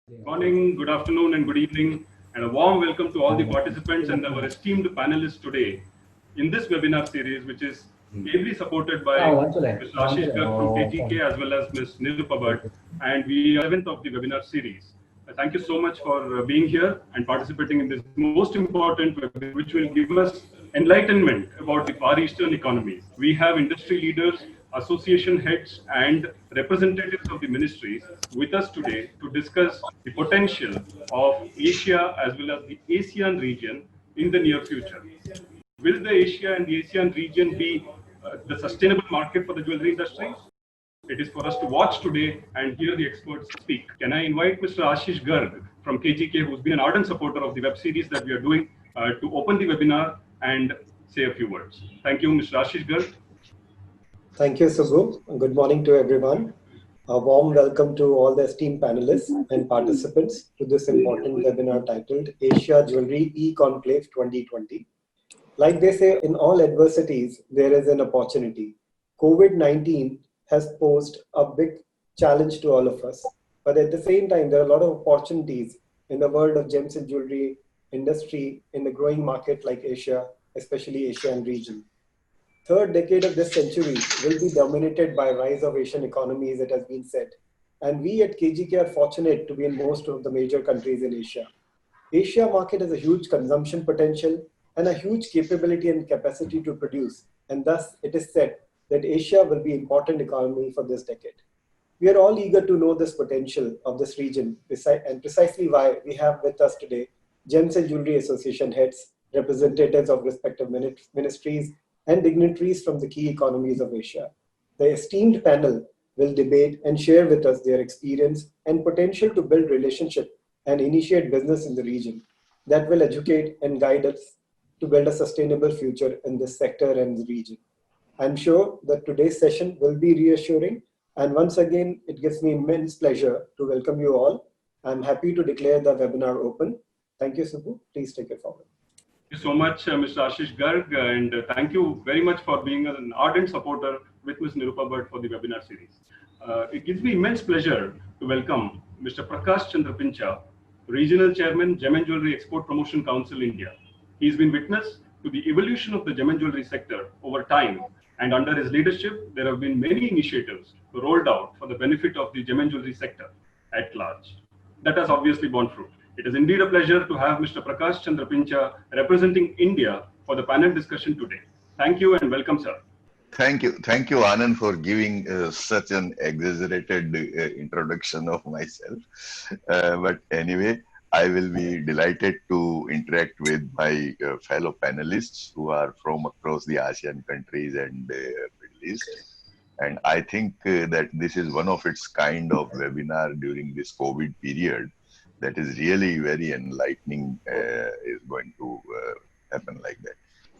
Good morning, good afternoon, and good evening, and a warm welcome to all the participants and our esteemed panelists today in this webinar series, which is ably supported by Mr. Ashish Garg from KGK as well as Ms. Nirupa Bhatt, and we are 7th of the webinar series. Thank you so much for being here and participating in this most important webinar, which will give us enlightenment about the Far Eastern economies. We have industry leaders, association heads, and representatives of the ministries with us today to discuss the potential of Asia as well as the ASEAN region in the near future. Will the Asia and the ASEAN region be the sustainable market for the jewelry industry? It is for us to watch today and hear the experts speak. Can I invite Mr. Ashish Garg from KGK, who's been an ardent supporter of the web series that we are doing, to open the webinar and say a few words. Thank you, Mr. Ashish Garg. Thank you, Subbu. Good morning to everyone. A warm welcome to all the esteemed panelists and participants to this important webinar titled Asia Jewellery E-Conclave 2020. Like they say, in all adversities, there is an opportunity. COVID-19 has posed a big challenge to all of us. But at the same time, there are a lot of opportunities in the world of gems and jewelry industry in the growing market like Asia, especially Asian region. Third decade of this century will be dominated by rise of Asian economies, it has been said. And we at KGK are fortunate to be in most of the major countries in Asia. Asia market has a huge consumption potential and a huge capability and capacity to produce. And thus it is said that Asia will be important economy for this decade. We are all eager to know this potential of this region and precisely why we have with us today Gems and Jewelry Association heads, representatives of respective ministries, and dignitaries from the key economies of Asia. The esteemed panel will debate and share with us their experience and potential to build relationship and initiate business in the region that will educate and guide us to build a sustainable future in this sector and the region. I'm sure that today's session will be reassuring, and once again, it gives me immense pleasure to welcome you all. I'm happy to declare the webinar open. Thank you, Subbu. Please take it forward. Thank you so much, Mr. Ashish Garg, and thank you very much for being an ardent supporter with Ms. Nirupa Bhatt for the webinar series. It gives me immense pleasure to welcome Mr. Prakash Chandra Pincha, Regional Chairman, Gem and Jewelry Export Promotion Council, India. He's been witness to the evolution of the gem and jewelry sector over time, and under his leadership, there have been many initiatives rolled out for the benefit of the gem and jewelry sector at large. That has obviously borne fruit. It is indeed a pleasure to have Mr. Prakash Chandra Pincha representing India for the panel discussion today. Thank you and welcome, sir. Thank you, Anand, for giving such an exaggerated introduction of myself. But anyway, I will be delighted to interact with my fellow panelists who are from across the ASEAN countries and Middle East. And I think that this is one of its kind of webinar during this COVID period that is really very enlightening, is going to happen like that.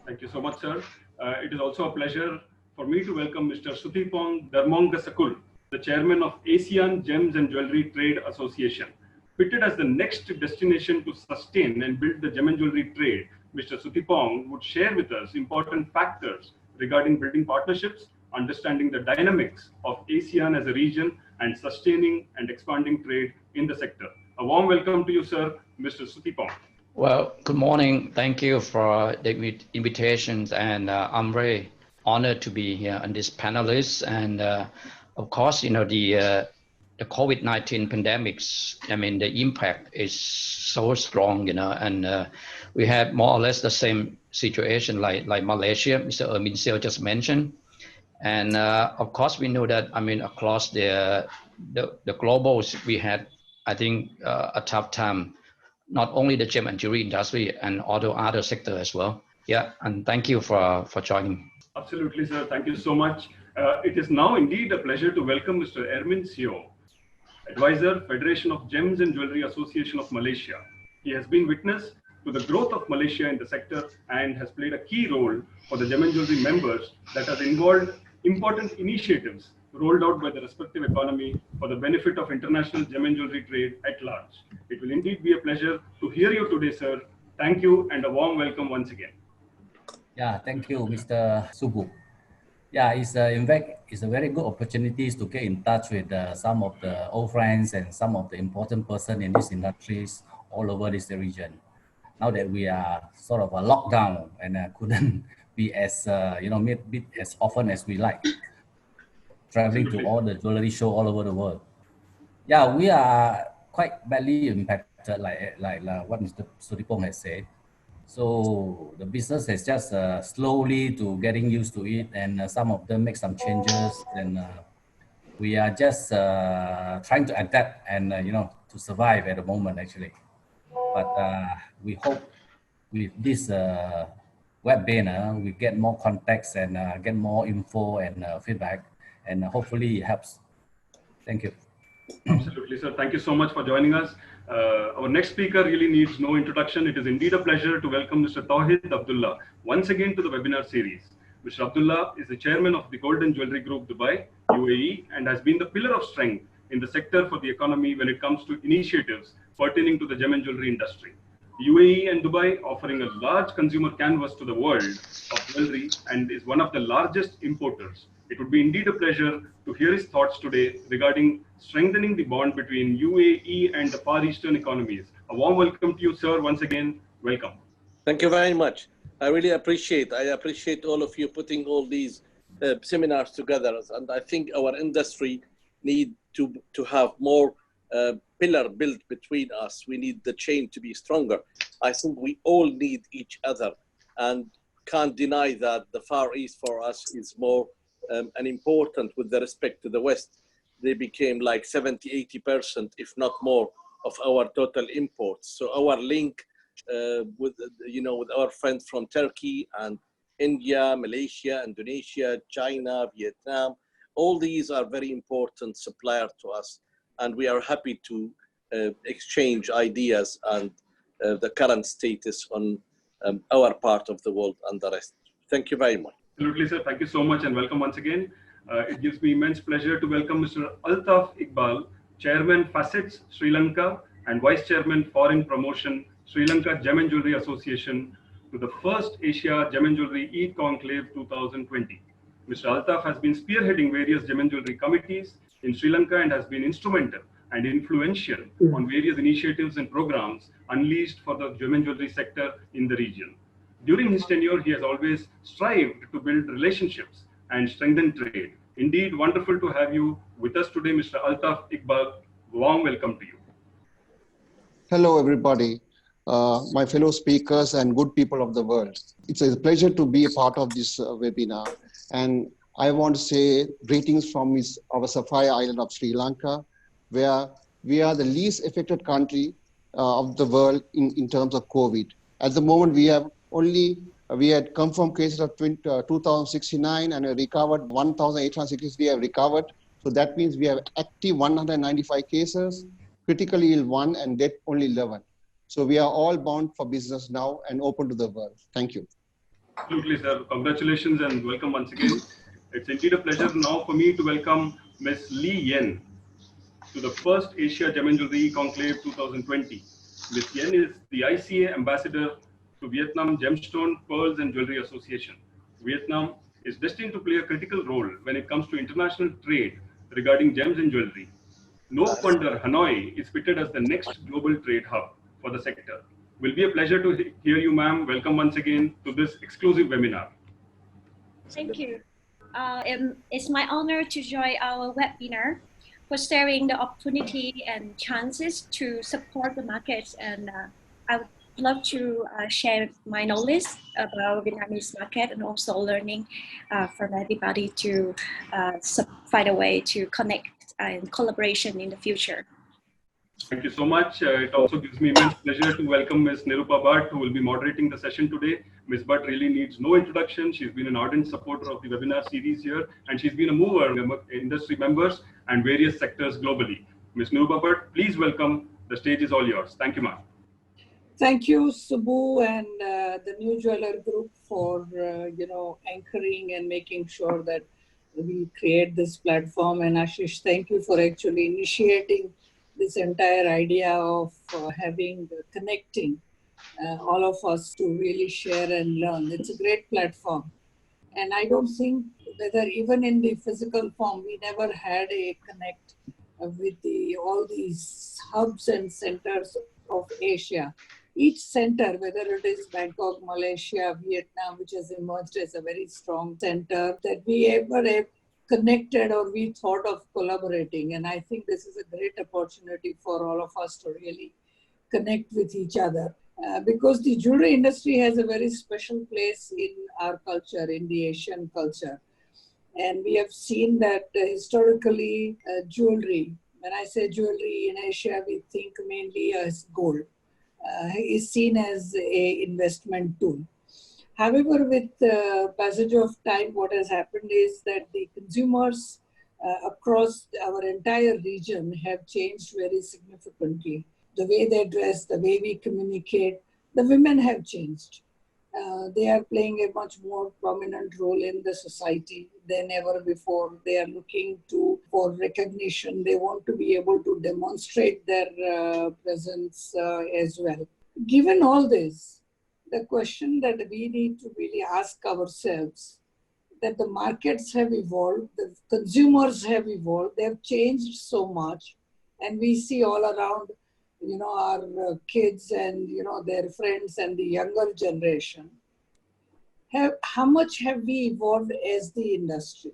Thank you so much, sir. It is also a pleasure for me to welcome Mr. Suthipong Darmongasakul, the chairman of ASEAN Gems and Jewelry Trade Association. Pitted as the next destination to sustain and build the gem and jewelry trade, Mr. Suthipong would share with us important factors regarding building partnerships, understanding the dynamics of ASEAN as a region, and sustaining and expanding trade in the sector. A warm welcome to you, sir, Mr. Suthipong. Well, good morning. Thank you for the invitations, and I'm very honored to be here on this panelist. And of course, you know, the COVID-19 pandemics, I mean, the impact is so strong, you know, and we had more or less the same situation like Malaysia, Mr. Ermin Sale just mentioned. And of course, we know that, I mean, across the globals, we had, I think, a tough time, not only the gem and jewelry industry and other sector as well. Yeah, and thank you for joining. Absolutely, sir. Thank you so much. It is now indeed a pleasure to welcome Mr. Ermin Seo, Advisor, Federation of Gems and Jewelry Association of Malaysia. He has been witness to the growth of Malaysia in the sector and has played a key role for the gem and jewelry members that has involved important initiatives rolled out by the respective economy for the benefit of international gem and jewelry trade at large. It will indeed be a pleasure to hear you today, sir. Thank you and a warm welcome once again. Yeah, thank you, Mr. Subbu. Yeah, in fact, it's a very good opportunities to get in touch with some of the old friends and some of the important person in these industries all over this region. Now that we are sort of a lockdown and couldn't be as meet as often as we like, traveling to Absolutely. all the jewelry show all over the world. Yeah, we are quite badly impacted, like what Mr. Suripong has said. So the business is just slowly to getting used to it, and some of them make some changes, and we are just trying to adapt and to survive at the moment actually. But we hope with this webinar we get more context and get more info and feedback, and hopefully it helps. Thank you. Absolutely, sir. Thank you so much for joining us. Our next speaker really needs no introduction. It is indeed a pleasure to welcome Mr. Tawhid Abdullah once again to the webinar series. Mr. Abdullah is the chairman of the Golden Jewellery Group Dubai, UAE, and has been the pillar of strength in the sector for the economy when it comes to initiatives pertaining to the gem and jewellery industry. UAE and Dubai offering a large consumer canvas to the world of jewellery and is one of the largest importers. It would be indeed a pleasure to hear his thoughts today regarding strengthening the bond between UAE and the Far Eastern economies. A warm welcome to you, sir. Once again, welcome. Thank you very much. I really appreciate all of you putting all these seminars together. And I think our industry need to have more pillar built between us. We need the chain to be stronger. I think we all need each other, and can't deny that the Far East for us is more and important with the respect to the West. They became like 70, 80%, if not more, of our total imports. So our link with our friends from Turkey and India, Malaysia, Indonesia, China, Vietnam, all these are very important suppliers to us, and we are happy to exchange ideas and the current status on our part of the world and the rest. Thank you very much. Absolutely, sir. Thank you so much and welcome once again. It gives me immense pleasure to welcome Mr. Altaf Iqbal, Chairman Facets Sri Lanka and Vice Chairman Foreign Promotion Sri Lanka Gem and Jewellery Association to the first Asia Gem and Jewellery E-Conclave 2020. Mr. Altaf has been spearheading various gem and jewellery committees in Sri Lanka and has been instrumental and influential on various initiatives and programs unleashed for the gem and jewellery sector in the region. During his tenure, he has always strived to build relationships and strengthen trade. Indeed, wonderful to have you with us today, Mr. Altaf Iqbal. Warm welcome to you. Hello, everybody, my fellow speakers and good people of the world. It's a pleasure to be a part of this webinar. And I want to say greetings from our Sapphire Island of Sri Lanka, where we are the least affected country of the world in terms of COVID. At the moment, we had confirmed cases of 2,069 and recovered 1,860. We have recovered. So that means we have active 195 cases, critically ill 1, and death only 11. So we are all bound for business now and open to the world. Thank you. Absolutely, sir. Congratulations and welcome once again. It's indeed a pleasure now for me to welcome Ms. Lee Yen to the first Asia Gem and Jewellery Conclave 2020. Ms. Yen is the ICA Ambassador to Vietnam Gemstone, Pearls and Jewellery Association. Vietnam is destined to play a critical role when it comes to international trade regarding gems and jewellery. No wonder Hanoi is fitted as the next global trade hub for the sector. Will be a pleasure to hear you, ma'am. Welcome once again to this exclusive webinar. Thank you. It's my honor to join our webinar for sharing the opportunity and chances to support the markets. And I would love to share my knowledge about Vietnamese market and also learning from everybody to find a way to connect and collaboration in the future. Thank you so much. It also gives me immense pleasure to welcome Ms. Nirupa Bhatt, who will be moderating the session today. Ms. Bhatt really needs no introduction. She's been an ardent supporter of the webinar series here, and she's been a mover among industry members and various sectors globally. Ms. Nirupa Bhatt, please welcome. The stage is all yours. Thank you, ma'am. Thank you, Subbu and the New Jeweller Group for anchoring and making sure that we create this platform. And Ashish, thank you for actually initiating this entire idea of connecting all of us to really share and learn. It's a great platform. And I don't think whether even in the physical form, we never had a connect with all these hubs and centers of Asia. Each center, whether it is Bangkok, Malaysia, Vietnam, which has emerged as a very strong center, that we ever have connected or we thought of collaborating. And I think this is a great opportunity for all of us to really connect with each other. Because the jewelry industry has a very special place in our culture, in the Asian culture. And we have seen that historically jewelry, when I say jewelry in Asia, we think mainly as gold, is seen as a investment tool. However, with the passage of time, what has happened is that the consumers across our entire region have changed very significantly. The way they dress, the way we communicate, the women have changed. They are playing a much more prominent role in the society than ever before. They are looking for recognition. They want to be able to demonstrate their presence as well. Given all this, the question that we need to really ask ourselves, that the markets have evolved, the consumers have evolved, they have changed so much, and we see all around, our kids and, their friends and the younger generation. How much have we evolved as the industry?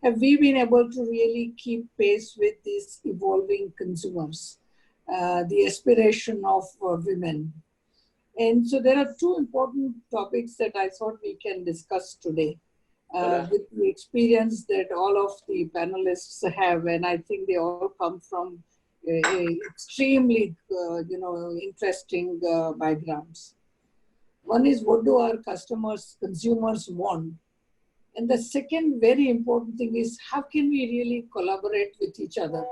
Have we been able to really keep pace with these evolving consumers, the aspiration of women? And so there are two important topics that I thought we can discuss today with the experience that all of the panelists have, and I think they all come from extremely, interesting backgrounds. One is, what do our consumers want? And the second very important thing is, how can we really collaborate with each other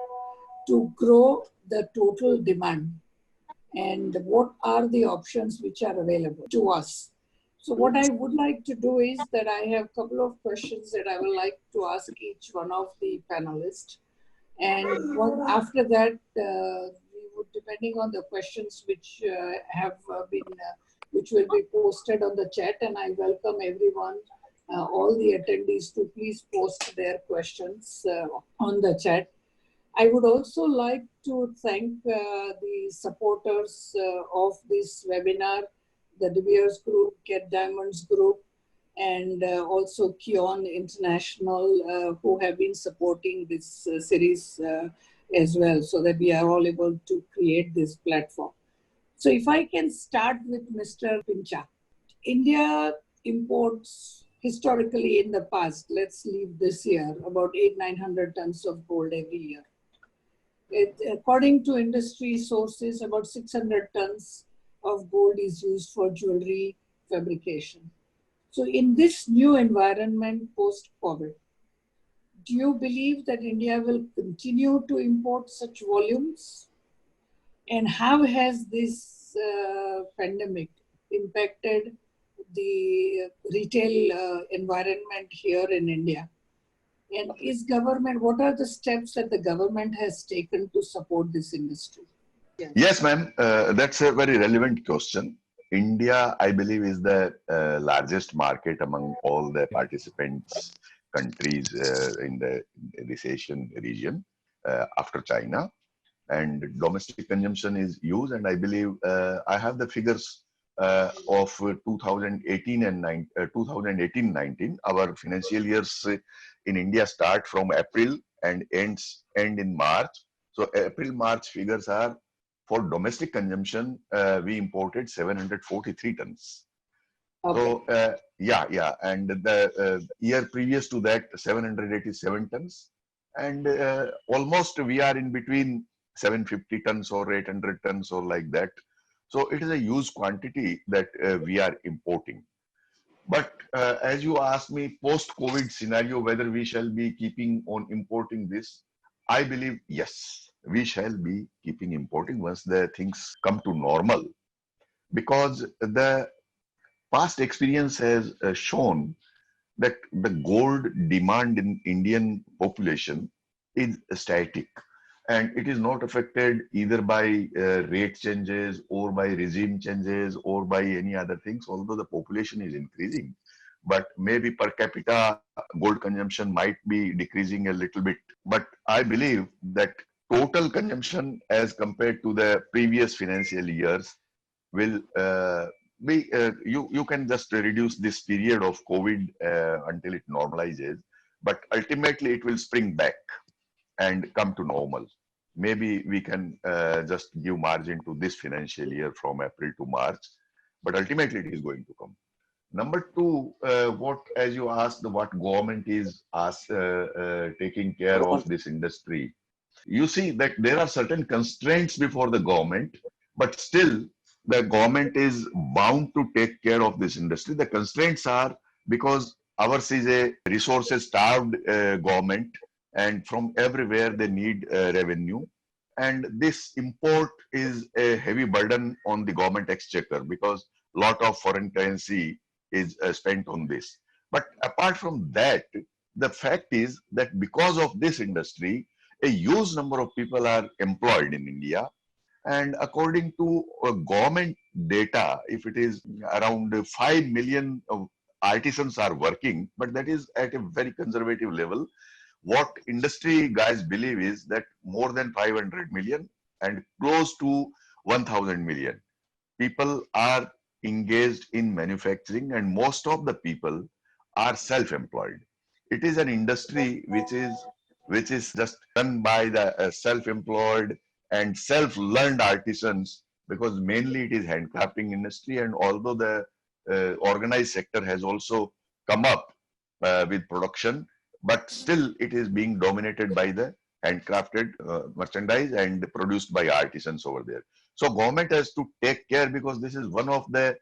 to grow the total demand? And what are the options which are available to us? So what I would like to do is that I have a couple of questions that I would like to ask each one of the panelists. And after that, we would, depending on the questions which which will be posted on the chat, and I welcome everyone, all the attendees, to please post their questions on the chat. I would also like to thank the supporters of this webinar, the De Beers Group, Get Diamonds Group, and also Kion International, who have been supporting this series as well, so that we are all able to create this platform. So if I can start with Mr. Pincha. India imports historically in the past, let's leave this year, about 800-900 tons of gold every year. According to industry sources, about 600 tons of gold is used for jewelry fabrication. So in this new environment post-COVID, do you believe that India will continue to import such volumes? And how has this pandemic impacted the retail environment here in India? And what are the steps that the government has taken to support this industry? Yes, ma'am. That's a very relevant question. India, I believe, is the largest market among all the participants countries in this Asian region after China. And domestic consumption is used, and I believe I have the figures of 2018 and 2018-19. Our financial years in India start from April and end in March. So April-March figures are, for domestic consumption, we imported 743 tons. Okay. So and the year previous to that, 787 tons, and almost we are in between 750 tons or 800 tons or like that. So it is a huge quantity that we are importing. But as you asked me, post-COVID scenario, whether we shall be keeping on importing this, I believe yes, we shall be keeping importing once the things come to normal. Because the past experience has shown that the gold demand in Indian population is static, and it is not affected either by rate changes or by regime changes or by any other things. Although the population is increasing, but maybe per capita gold consumption might be decreasing a little bit. But I believe that total consumption as compared to the previous financial years will be, you can just reduce this period of COVID until it normalizes, but ultimately it will spring back and come to normal. Maybe we can just give margin to this financial year from April to March, but ultimately it is going to come. Number two, what, as you asked, what government is taking care of this industry. You see that there are certain constraints before the government, but still the government is bound to take care of this industry. The constraints are because ours is a resources starved government, and from everywhere they need revenue. And this import is a heavy burden on the government exchequer because a lot of foreign currency is spent on this. But apart from that, the fact is that because of this industry, a huge number of people are employed in India. And according to government data, if it is around 5 million artisans are working, but that is at a very conservative level. What industry guys believe is that more than 500 million and close to 1000 million people are engaged in manufacturing, and most of the people are self-employed. It is an industry which is just done by the self-employed and self-learned artisans, because mainly it is handcrafting industry. And although the organized sector has also come up with production, but still it is being dominated by the handcrafted merchandise and produced by artisans over there. So government has to take care, because this is one of the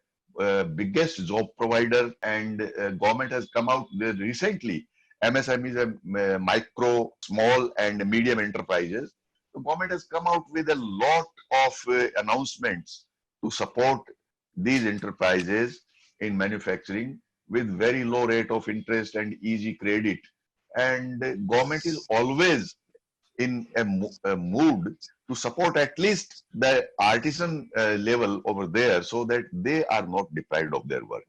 biggest job provider, and government has come out there recently. MSMEs, micro, small and medium enterprises. The government has come out with a lot of announcements to support these enterprises in manufacturing with very low rate of interest and easy credit. And government is always in a mood to support at least the artisan level over there, so that they are not deprived of their work.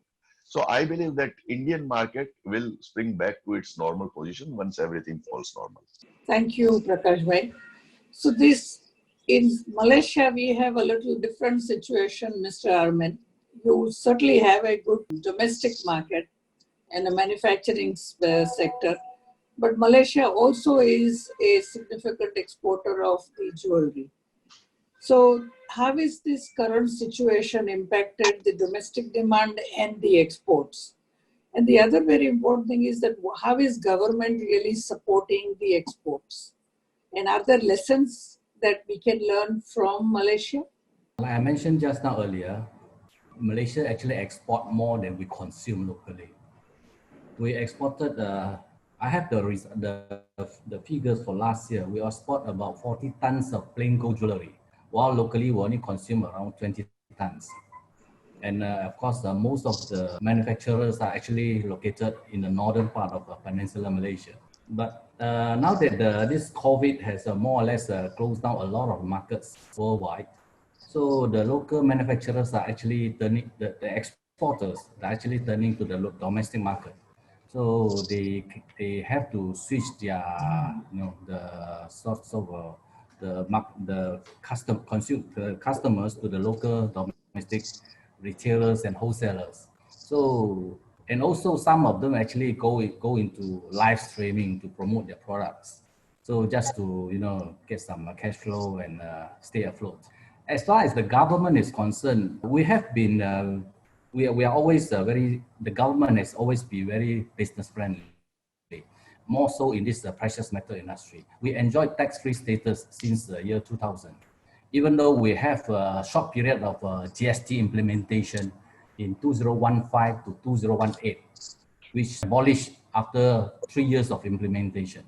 So I believe that Indian market will spring back to its normal position once everything falls normal. Thank you, Prakash bhai. So this, in Malaysia, we have a little different situation, Mr. Armin. You certainly have a good domestic market and a manufacturing sector, but Malaysia also is a significant exporter of the jewelry. So how is this current situation impacted the domestic demand and the exports? And the other very important thing is that how is government really supporting the exports? And are there lessons that we can learn from Malaysia? Like I mentioned just now earlier, Malaysia actually export more than we consume locally. We exported, I have the figures for last year. We export about 40 tons of plain gold jewelry, while locally we only consume around 20 tons. And of course, most of the manufacturers are actually located in the northern part of Peninsular Malaysia. But now that this COVID has more or less closed down a lot of markets worldwide, so the local manufacturers are actually turning, the exporters are actually turning to the domestic market. So they have to switch their, the sorts of the customers to the local domestic retailers and wholesalers. So, and also some of them actually go into live streaming to promote their products. So just to, get some cash flow and stay afloat. As far as the government is concerned, we have been, we are always the government has always been very business friendly, more so in this precious metal industry. We enjoyed tax-free status since the year 2000. Even though we have a short period of GST implementation in 2015 to 2018, which abolished after 3 years of implementation.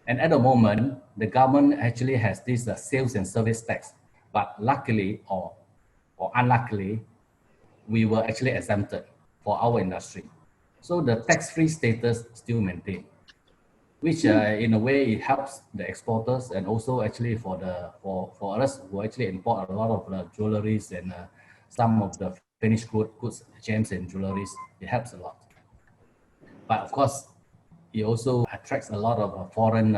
And at the moment, the government actually has this sales and service tax, but luckily or unluckily, we were actually exempted for our industry. So the tax-free status still maintained, which in a way it helps the exporters, and also actually for us who actually import a lot of jewelries and some of the finished goods, gems and jewelries, it helps a lot. But of course, it also attracts a lot of foreign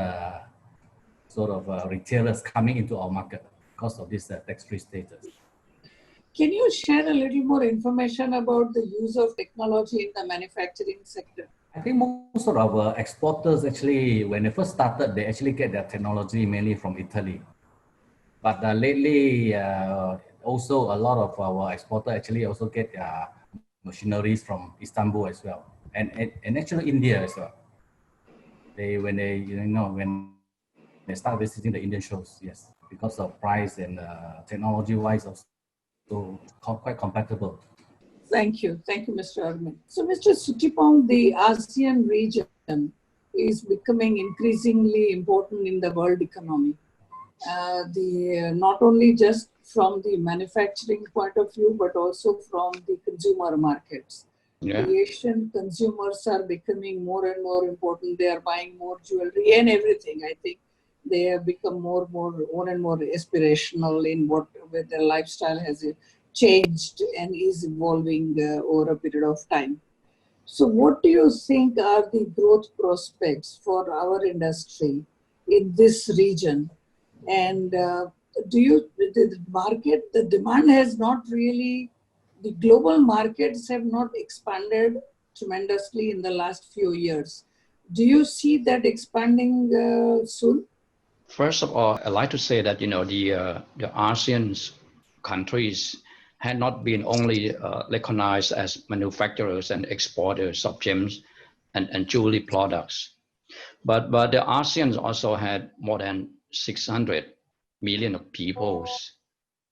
retailers coming into our market because of this tax-free status. Can you share a little more information about the use of technology in the manufacturing sector? I think most of our exporters actually, when they first started, they actually get their technology mainly from Italy. But lately, also a lot of our exporters actually also get machineries from Istanbul as well, and actually India as well. When they start visiting the Indian shows, yes, because of price and technology-wise also quite compatible. Thank you, Mr. Arvind. So, Mr. Sutipong, the ASEAN region is becoming increasingly important in the world economy. Not only just from the manufacturing point of view, but also from the consumer markets. Yeah. The Asian consumers are becoming more and more important. They are buying more jewelry and everything. I think they have become more and more aspirational in what their lifestyle has changed and is evolving over a period of time. So what do you think are the growth prospects for our industry in this region? And the demand has not really, the global markets have not expanded tremendously in the last few years. Do you see that expanding soon? First of all, I'd like to say that, the ASEAN countries had not been only recognized as manufacturers and exporters of gems and jewelry products, but the ASEAN also had more than 600 million of people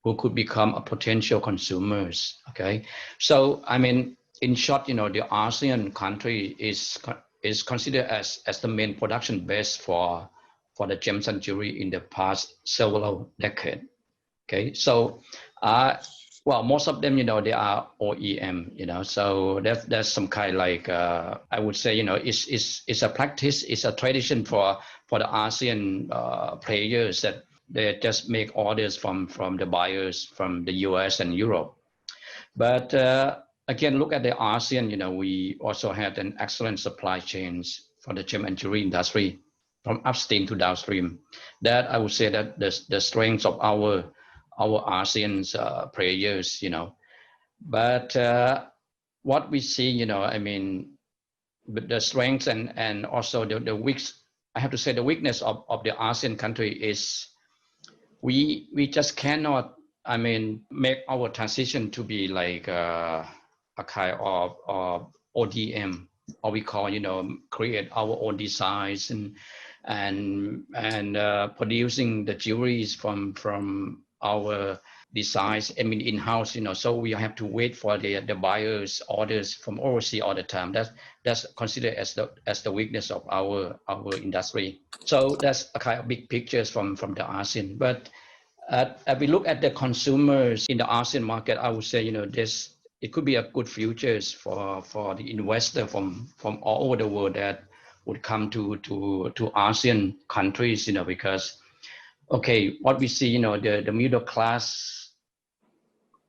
who could become a potential consumers. Okay, so I mean, in short, the ASEAN country is considered as the main production base for the gems and jewelry in the past several decades. Okay, so well, most of them, they are OEM, so there's some kind like, I would say, it's a practice, it's a tradition for the ASEAN players that they just make orders from the buyers from the US and Europe. But again, look at the ASEAN, we also had an excellent supply chains for the gem and jewelry industry from upstream to downstream. That I would say that the strengths of our ASEAN's players, but what we see, I mean, the strengths and also the weaks, I have to say the weakness of the ASEAN country is we just cannot, I mean, make our transition to be like a kind of ODM, or we call, create our own designs and producing the jewelries from our designs, I mean, in-house, so we have to wait for the buyers' orders from overseas all the time. That's considered as the weakness of our industry. So that's a kind of big pictures from the ASEAN. But if we look at the consumers in the ASEAN market, I would say, it could be a good futures for the investor from all over the world that would come to ASEAN countries, because, okay, what we see, the middle class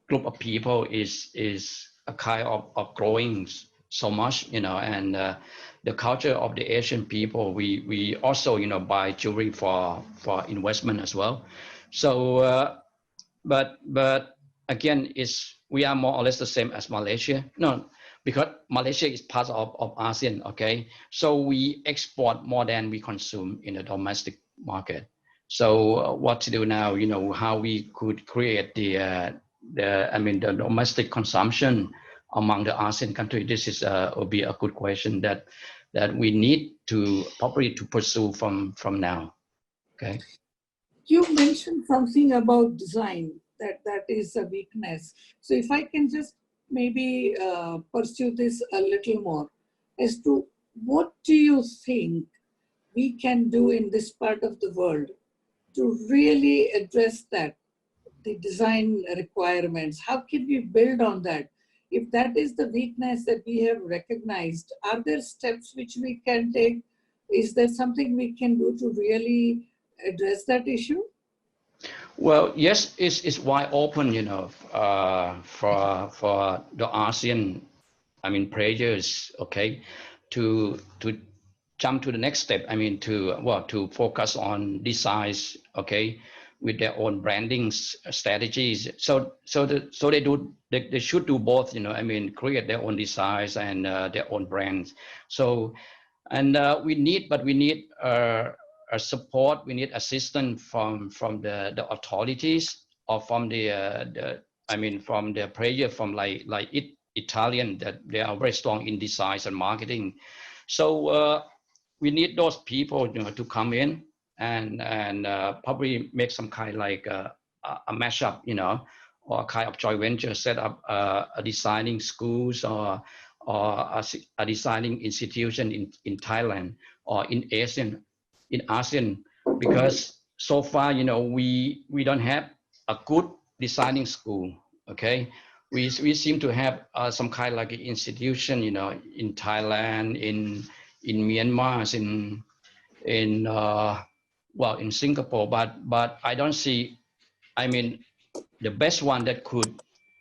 group of people is a kind of growing so much, and the culture of the Asian people, we also, buy jewelry for investment as well. So, but again, we are more or less the same as Malaysia. No, because Malaysia is part of ASEAN, okay? So we export more than we consume in the domestic market. So what to do now, how we could create the domestic consumption among the ASEAN countries. This is will be a good question that we need to probably to pursue from now. Okay. You mentioned something about design, that is a weakness. So if I can just maybe pursue this a little more as to what do you think we can do in this part of the world to really address that, the design requirements? How can we build on that? If that is the weakness that we have recognized, are there steps which we can take? Is there something we can do to really address that issue? Well, yes, it's wide open, for the ASEAN, players, okay? to jump to the next step. I mean, to focus on designs, okay, with their own branding strategies. So they should do both, you know. I mean, create their own designs and their own brands. So, and we need a support. We need assistance from the authorities, or from from the player, from Italian, that they are very strong in designs and marketing. So we need those people, you know, to come in and probably make some kind a mashup, you know, or kind of joint venture, set up a designing schools, or a designing institution in Thailand or in ASEAN, because so far, you know, we don't have a good designing school. Okay, we seem to have some kind of institution, you know, in Thailand, in Myanmar, in Singapore, but I don't see, I mean, the best one that could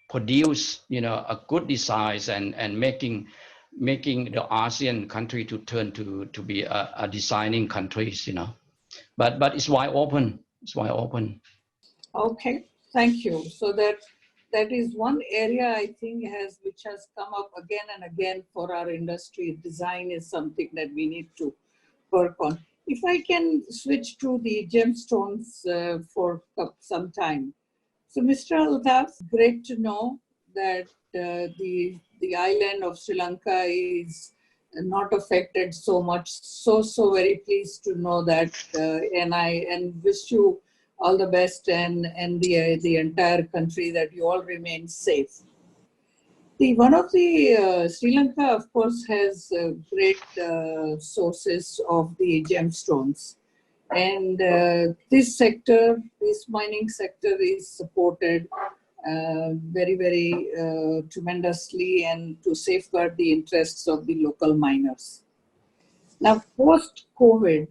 produce, you know, a good designs and making the ASEAN country to turn to be a designing countries, you know. But it's wide open. It's wide open. Okay, thank you. So that is one area I think which has come up again and again for our industry. Design is something that we need to work on. If I can switch to the gemstones for some time. So Mr. Altaf, great to know that the island of Sri Lanka is not affected so much. So very pleased to know that, and wish you all the best, and the entire country, that you all remain safe. One of the Sri Lanka, of course, has great sources of the gemstones, and this mining sector is supported very tremendously, and to safeguard the interests of the local miners. Now, post-COVID,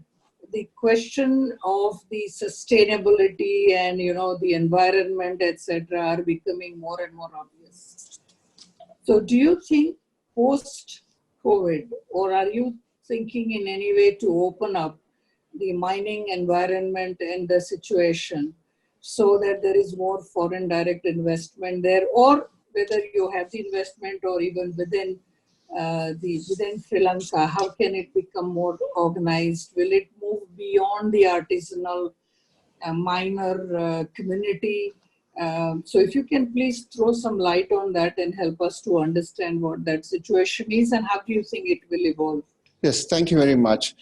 the question of the sustainability and, you know, the environment, etc., are becoming more and more obvious. So do you think post-COVID, or are you thinking in any way to open up the mining environment and the situation so that there is more foreign direct investment there, or whether you have the investment, or even within Sri Lanka, how can it become more organized? Will it move beyond the artisanal miner community? So if you can please throw some light on that and help us to understand what that situation is, and how do you think it will evolve? Yes, thank you very much.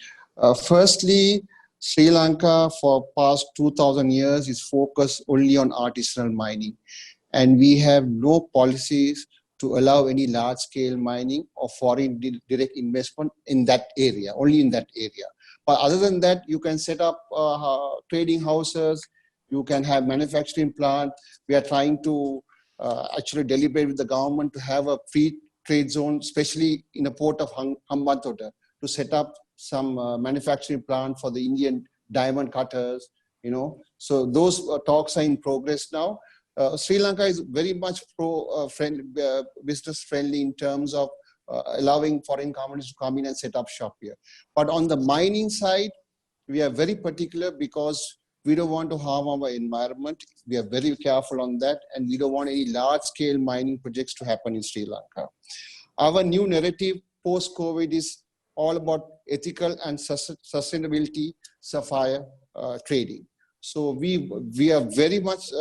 Firstly, Sri Lanka for past 2000 years is focused only on artisanal mining, and we have no policies to allow any large-scale mining or foreign direct investment in that area, only in that area. But other than that, you can set up trading houses, you can have manufacturing plant. We are trying to actually deliberate with the government to have a free trade zone, especially in the port of Hambantota, to set up some manufacturing plant for the Indian diamond cutters, you know. So those talks are in progress now. Sri Lanka is very much business friendly in terms of allowing foreign companies to come in and set up shop here. But on the mining side, we are very particular because we don't want to harm our environment. We are very careful on that, and we don't want any large-scale mining projects to happen in Sri Lanka. Our new narrative post-COVID is all about ethical and sustainability sapphire trading. So we are very much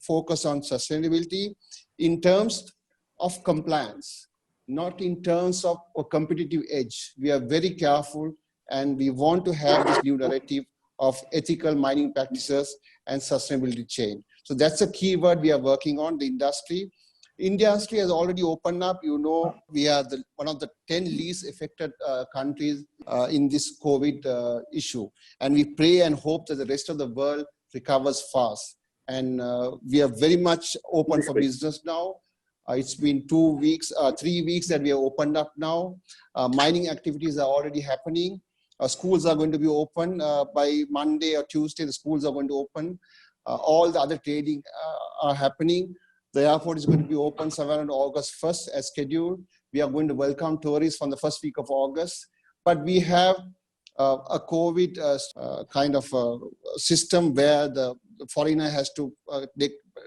focused on sustainability in terms of compliance, not in terms of a competitive edge. We are very careful, and we want to have this new narrative of ethical mining practices and sustainability chain. So that's a key word we are working on, the industry. Industry has already opened up. You know, we are one of the 10 least affected countries in this COVID issue. And we pray and hope that the rest of the world recovers fast. And we are very much open for business now. It's been 3 weeks that we have opened up now. Mining activities are already happening. Schools are going to be open by Monday or Tuesday. The schools are going to open. All the other trading are happening. The airport is going to be open somewhere on August 1st as scheduled. We are going to welcome tourists from the first week of August. But we have a COVID kind of system where the foreigner has to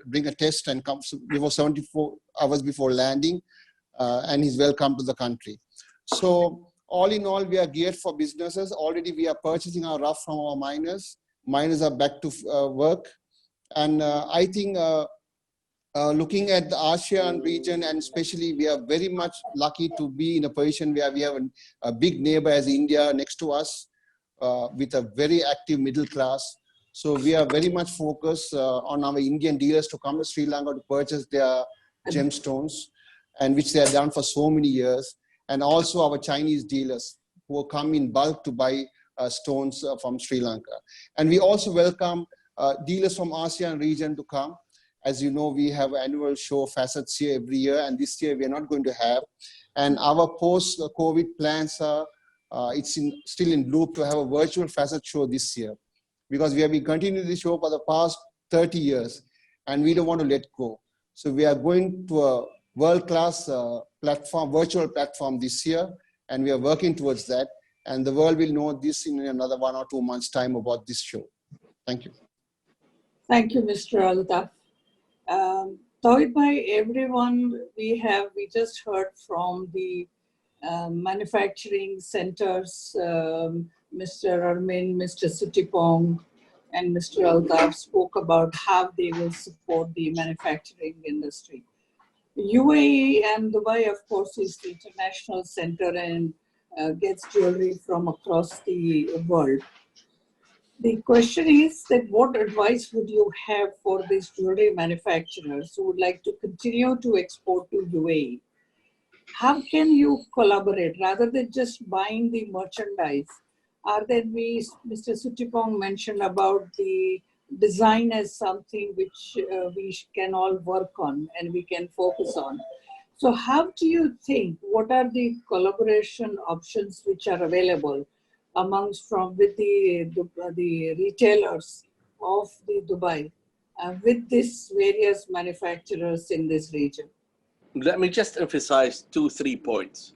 bring a test and come before 74 hours before landing, and he's welcome to the country. So all in all, we are geared for businesses. Already we are purchasing our rough from our miners. Miners are back to work. And I think looking at the ASEAN region, and especially we are very much lucky to be in a position where we have a big neighbor as India next to us with a very active middle class. So we are very much focused on our Indian dealers to come to Sri Lanka to purchase their gemstones, and which they have done for so many years. And also our Chinese dealers who will come in bulk to buy stones from Sri Lanka. And we also welcome dealers from ASEAN region to come. As you know, we have annual show facets here every year, and this year we are not going to have. And our post-COVID plans are, still in loop to have a virtual facet show this year, because we have been continuing this show for the past 30 years, and we don't want to let go. So we are going to a world-class platform, virtual platform this year, and we are working towards that. And the world will know this in another 1 or 2 months' time about this show. Thank you. Thank you, Mr. Altaf. Tawhid bhai, everyone, we just heard from the manufacturing centers, Mr. Armin, Mr. Sutipong, and Mr. Altaf spoke about how they will support the manufacturing industry. UAE and Dubai, of course, is the international center and gets jewelry from across the world. The question is that what advice would you have for these jewelry manufacturers who would like to continue to export to UAE? How can you collaborate rather than just buying the merchandise? Are there ways, Mr. Sutipong mentioned about the design as something which we can all work on and we can focus on. So how do you think, what are the collaboration options which are available with the retailers of the Dubai with these various manufacturers in this region? Let me just emphasize 2-3 points.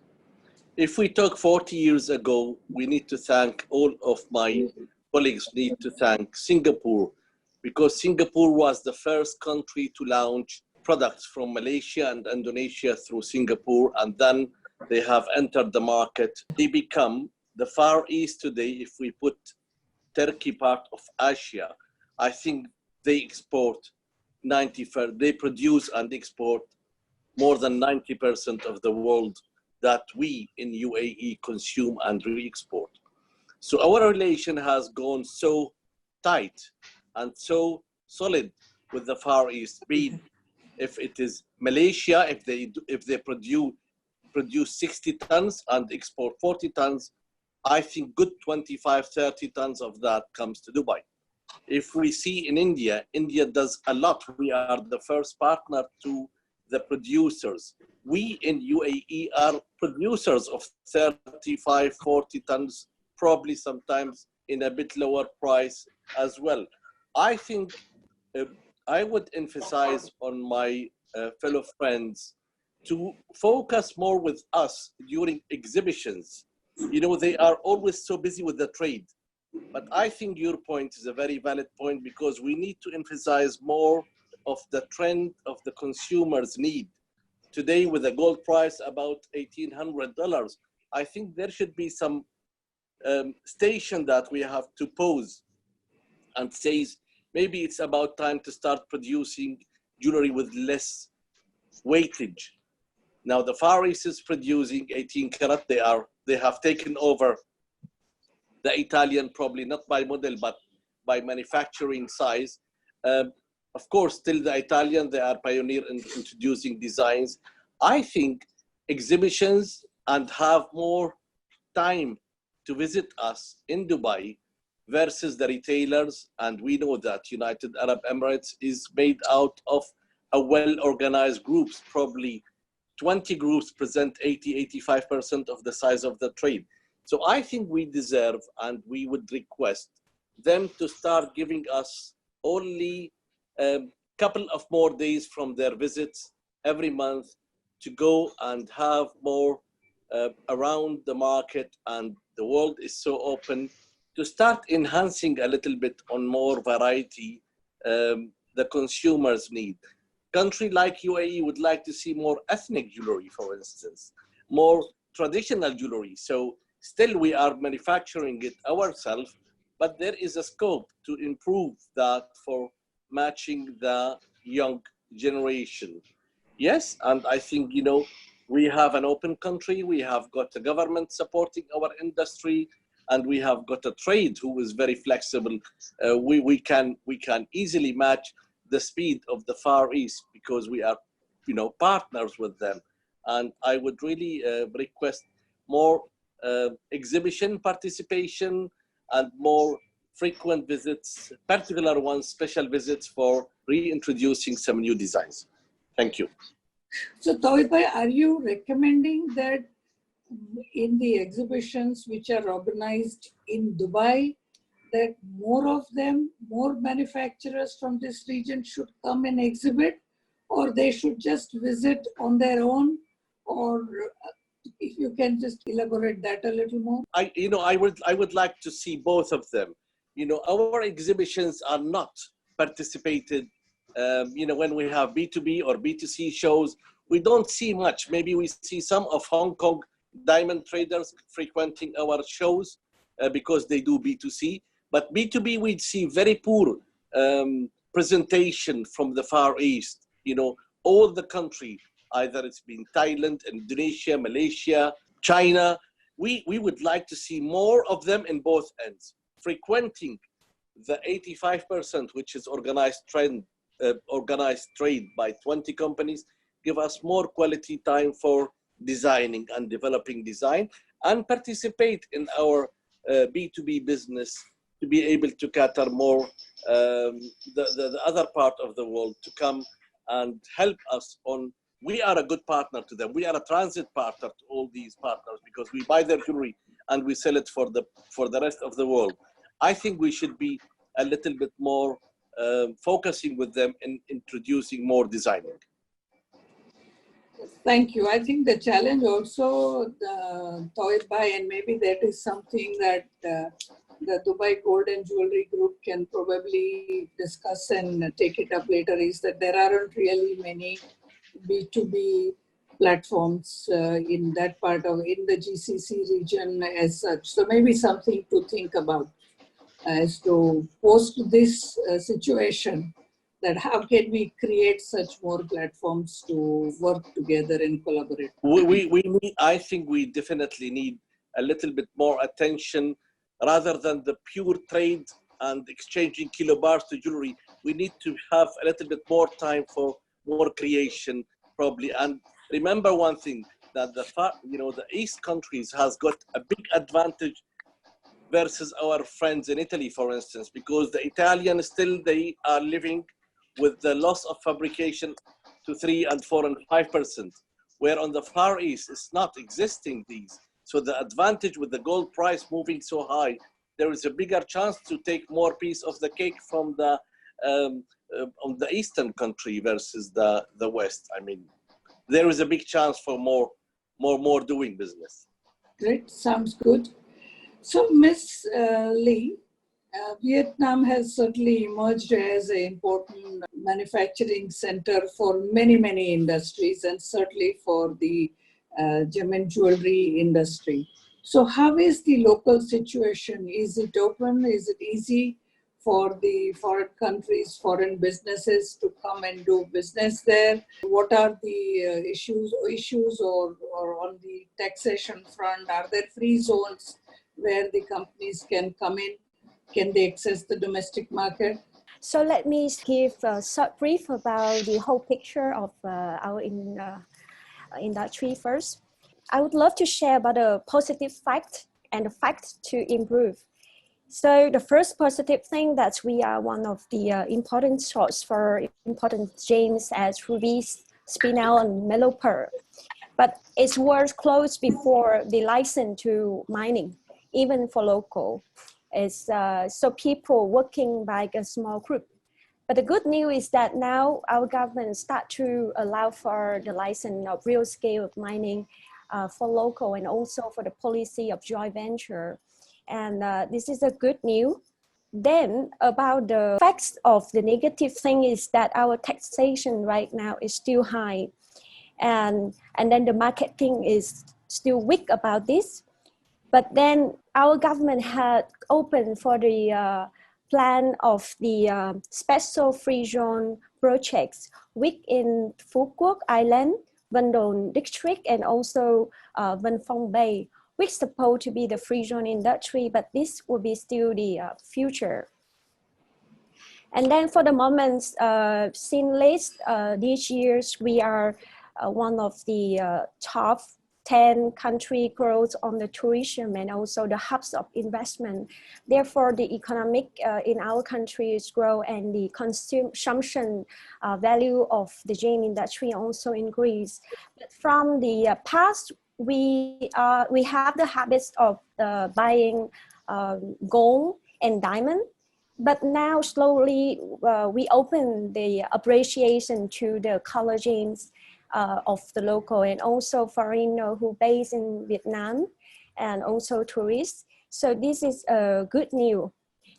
If we talk 40 years ago, we need to thank all of my colleagues, need to thank Singapore, because Singapore was the first country to launch products from Malaysia and Indonesia through Singapore, and then they have entered the market. They become the Far East today. If we put Turkey part of Asia, I think they produce and export more than 90% of the world that we in UAE consume and re-export. So our relation has gone so tight and so solid with the Far East. If it is Malaysia, if they produce 60 tons and export 40 tons, I think good 25-30 tons of that comes to Dubai. If we see in India, India does a lot. We are the first partner to the producers. We in UAE are producers of 35-40 tons, probably sometimes in a bit lower price as well. I think I would emphasize on my fellow friends to focus more with us during exhibitions. You know, they are always so busy with the trade. But I think your point is a very valid point, because we need to emphasize more of the trend of the consumer's need. Today, with the gold price about $1,800, I think there should be some station that we have to pose and says, maybe it's about time to start producing jewelry with less weightage. Now, the Far East is producing 18 karat. They have taken over the Italian, probably not by model, but by manufacturing size. Of course, still the Italian, they are pioneer in introducing designs. I think exhibitions and have more time to visit us in Dubai versus the retailers. And we know that United Arab Emirates is made out of a well-organized groups. Probably 20 groups present 80-85% of the size of the trade. So I think we deserve, and we would request them to start giving us only couple of more days from their visits every month to go and have more around the market, and the world is so open to start enhancing a little bit on more variety the consumers need. Country like UAE would like to see more ethnic jewelry, for instance, more traditional jewelry. So still we are manufacturing it ourselves, but there is a scope to improve that for matching the young generation. Yes, and I think, you know, we have an open country, we have got the government supporting our industry, and we have got a trade who is very flexible. We can easily match the speed of the Far East because we are, you know, partners with them. And I would really request more exhibition participation and more frequent visits, particular ones, special visits for reintroducing some new designs. Thank you. So Tawhid bhai, are you recommending that in the exhibitions which are organized in Dubai, that more of them, more manufacturers from this region should come and exhibit, or they should just visit on their own? Or if you can just elaborate that a little more. I would like to see both of them. You know, our exhibitions are not participated. You know, when we have B2B or B2C shows, we don't see much. Maybe we see some of Hong Kong diamond traders frequenting our shows because they do B2C. But B2B, we'd see very poor presentation from the Far East. You know, all the country, either it's been Thailand, Indonesia, Malaysia, China. We would like to see more of them in both ends, frequenting the 85%, which is organized trade by 20 companies, give us more quality time for designing and developing design, and participate in our B2B business to be able to cater more the other part of the world to come and help us on. We are a good partner to them. We are a transit partner to all these partners because we buy their jewelry and we sell it for the rest of the world. I think we should be a little bit more focusing with them in introducing more designing. Thank you. I think the challenge also, Tawhid bhai, and maybe that is something that the Dubai Gold and Jewelry Group can probably discuss and take it up later, is that there aren't really many B2B platforms in that part of, in the GCC region as such. So maybe something to think about as to post this situation, that how can we create such more platforms to work together and collaborate? We need, I think we definitely need a little bit more attention rather than the pure trade and exchanging kilobars to jewelry. We need to have a little bit more time for more creation, probably. And remember one thing, that the East countries has got a big advantage versus our friends in Italy, for instance, because the Italians still, they are living with the loss of fabrication to 3 and 4 and 5%, where on the Far East it's not existing these. So the advantage with the gold price moving so high, there is a bigger chance to take more piece of the cake from the on the Eastern country versus the West. I mean, there is a big chance for more doing business. Great, sounds good. So, Ms. Lee, Vietnam has certainly emerged as an important manufacturing center for many, many industries, and certainly for the gem and jewelry industry. So how is the local situation? Is it open? Is it easy for the foreign countries, foreign businesses to come and do business there? What are the issues or on the taxation front? Are there free zones where the companies can come in? Can they access the domestic market? So let me give a short brief about the whole picture of our industry first. I would love to share about a positive fact and the fact to improve. So the first positive thing that we are one of the important source for important gems as rubies, spinel, and mellow pearl. But it was closed before the license to mining, even for local. It's so people working by a small group. But the good news is that now our government start to allow for the license of real scale of mining for local, and also for the policy of joint venture. And this is a good news. Then about the facts of the negative thing is that our taxation right now is still high. And then the marketing is still weak about this. But then our government had opened for the plan of the special free zone projects within Phú Quốc Island, Vân Đồn District, and also Vân Phong Bay, which is supposed to be the free zone industry, but this will be still the future. And then for the moment, since late these years, we are one of the top 10 country growth on the tourism and also the hubs of investment. Therefore, the economic in our country is grow, and the consumption value of the gem industry also increase. But from the past, we have the habits of buying gold and diamond. But now slowly we open the appreciation to the color gems of the local and also foreigner who based in Vietnam, and also tourists. So this is good news.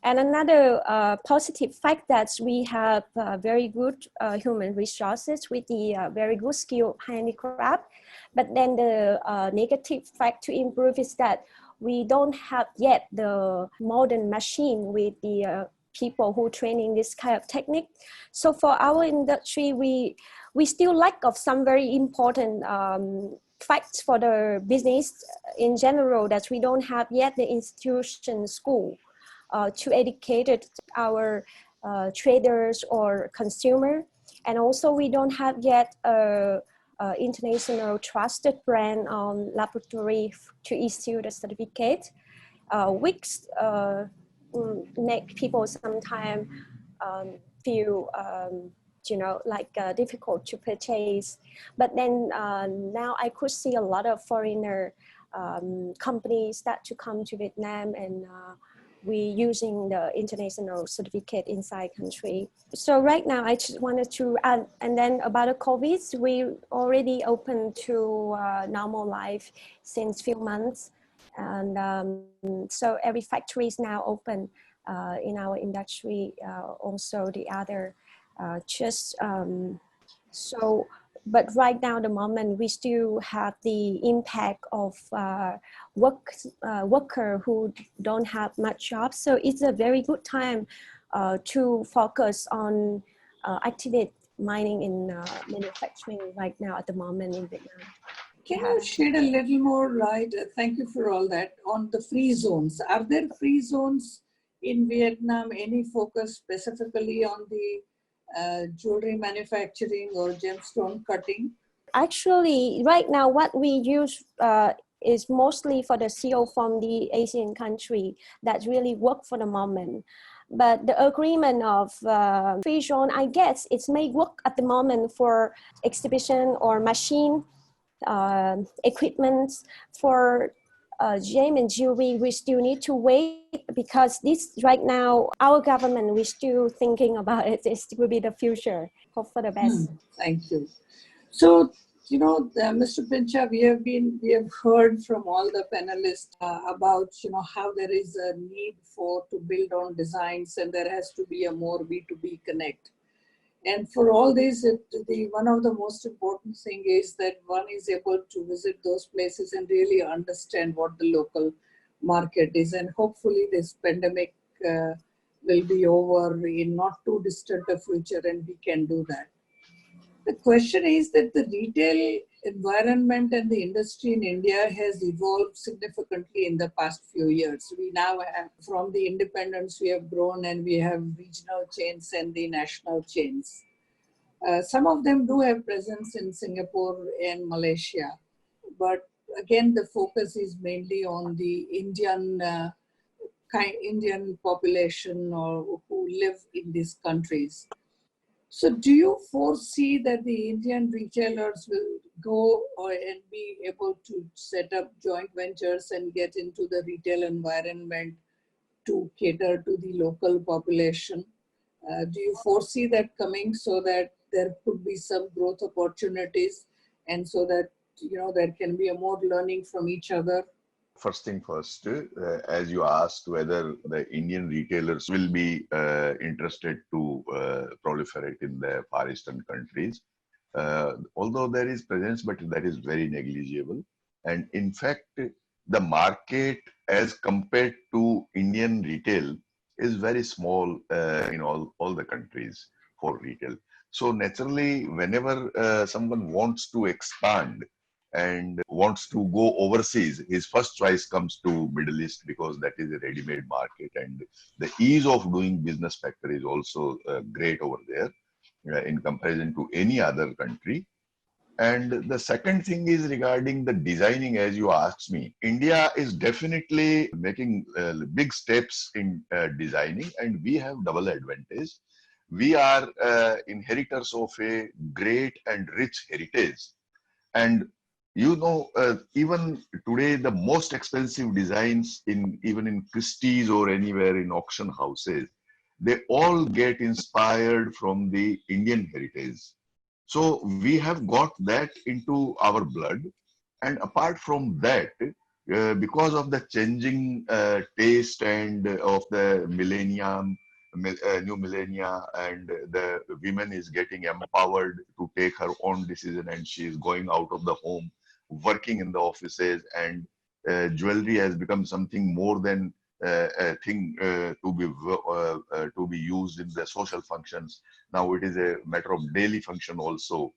And another positive fact that we have very good human resources with the very good skill handicraft. But then the negative fact to improve is that we don't have yet the modern machine with the people who training this kind of technique. So for our industry, we still lack of some very important facts for the business in general, that we don't have yet the institution school to educate our traders or consumer. And also we don't have yet international trusted brand laboratory to issue the certificate, which make people sometimes feel difficult to purchase. But then now I could see a lot of foreigner companies start to come to Vietnam, and we using the international certificate inside country. So right now I just wanted to add, and then about the COVID, we already open to normal life since few months. And so every factory is now open in our industry, also the other but right now, the moment we still have the impact of worker who don't have much jobs. So it's a very good time to focus on activate mining in manufacturing right now at the moment in Vietnam. Can you shed a little more light, thank you for all that, on the free zones? Are there free zones in Vietnam, any focus specifically on the jewelry manufacturing or gemstone cutting? Actually, right now what we use is mostly for the CO from the Asian country that really work for the moment. But the agreement of free zone, I guess it may work at the moment for exhibition or machine equipment. For gem and jewelry, we still need to wait, because this right now, our government, we're still thinking about it. It will be the future. Hope for the best. Thank you. So, Mr. Pincha, we have heard from all the panelists about, how there is a need to build on designs, and there has to be a more B2B connect. And for all this, one of the most important thing is that one is able to visit those places and really understand what the local market is. And hopefully this pandemic will be over in not too distant a future, and we can do that. The question is that the retail environment and the industry in India has evolved significantly in the past few years. We now have, from the independents, we have grown, and we have regional chains and the national chains. Some of them do have presence in Singapore and Malaysia, but again, the focus is mainly on the Indian population or who live in these countries. So do you foresee that the Indian retailers will go and be able to set up joint ventures and get into the retail environment to cater to the local population? Do you foresee that coming so that there could be some growth opportunities and so that, you know, there can be a more learning from each other? First thing first, as you asked whether the Indian retailers will be interested to proliferate in the Far Eastern countries, although there is presence, but that is very negligible. And in fact, the market as compared to Indian retail is very small in all the countries for retail. So naturally, whenever someone wants to expand and wants to go overseas, his first choice comes to Middle East because that is a ready-made market and the ease of doing business factor is also great over there in comparison to any other country. And the second thing is regarding the designing, as you asked me. India is definitely making big steps in designing, and we have double advantage. We are inheritors of a great and rich heritage. And you know, even today, the most expensive designs even in Christie's or anywhere in auction houses, they all get inspired from the Indian heritage. So we have got that into our blood. And apart from that, because of the changing taste and of the millennium, new millennia, and the women is getting empowered to take her own decision, and she is going out of the home, working in the offices, and jewelry has become something more than a thing to be used in the social functions. Now it is a matter of daily function also.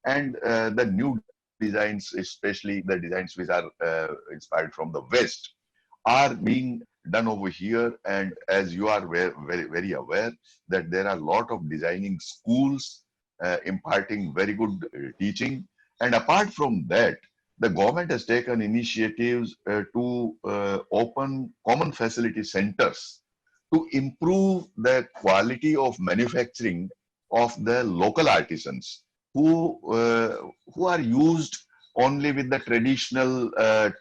And the new designs, especially the designs which are inspired from the West, are being done over here. And as you are very aware that there are a lot of designing schools imparting very good teaching. And apart from that, the government has taken initiatives to open common facility centers to improve the quality of manufacturing of the local artisans who are used only with the traditional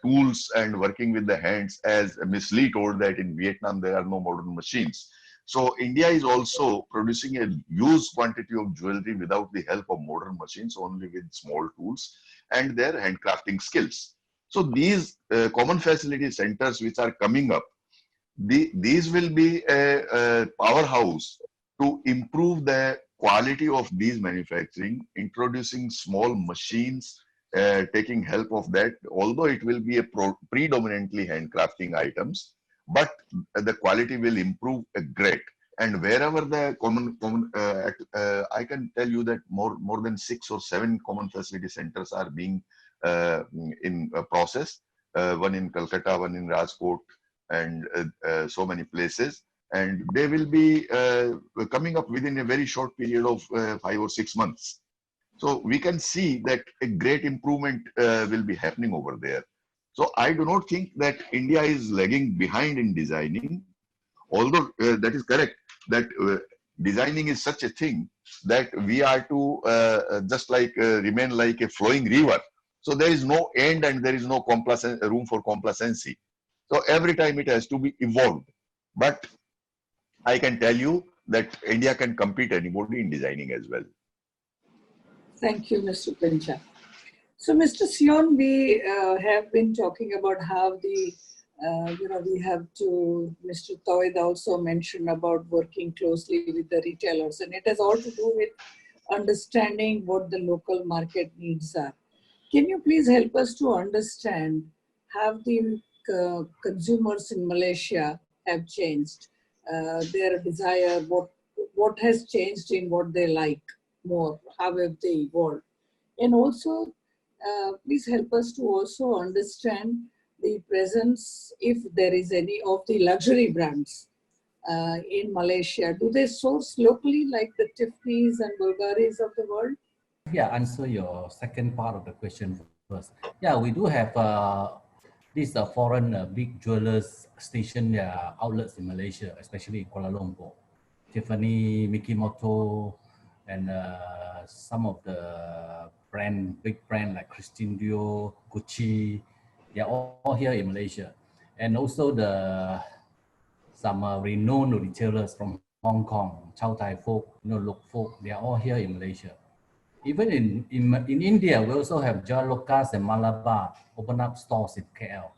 tools and working with the hands. As Ms. Lee told that in Vietnam there are no modern machines. So India is also producing a huge quantity of jewelry without the help of modern machines, only with small tools and their handcrafting skills. So these common facility centers which are coming up, these will be a powerhouse to improve the quality of these manufacturing, introducing small machines, taking help of that, although it will be a predominantly handcrafting items, but the quality will improve great. And wherever the I can tell you that more than 6 or 7 common facility centers are being in process, one in Calcutta, one in Rajkot, and so many places. And they will be coming up within a very short period of 5 or 6 months. So we can see that a great improvement will be happening over there. So I do not think that India is lagging behind in designing, although that is correct, that designing is such a thing that we are to just like remain like a flowing river. So there is no end and there is no room for complacency. So every time it has to be evolved. But I can tell you that India can compete anybody in designing as well. Thank you, Mr. Pincha. So, Mr. Sion, we have been talking about how the, we have to, Mr. Tawid also mentioned about working closely with the retailers, and it has all to do with understanding what the local market needs are. Can you please help us to understand how the consumers in Malaysia have changed, their desire, what has changed in what they like more, how have they evolved? And also, please help us to also understand the presence, if there is any, of the luxury brands in Malaysia. Do they source locally like the Tiffany's and Bulgaris of the world? Yeah, answer your second part of the question first. Yeah, we do have these foreign big jewelers station outlets in Malaysia, especially in Kuala Lumpur. Tiffany, Mickey Moto, and some of the big brand like Christian Dior, Gucci, they're all here in Malaysia. And also some renowned retailers from Hong Kong, Chow Tai folk, Luk folk, they are all here in Malaysia. Even in India, we also have Jewelocas and Malabar open up stores in KL.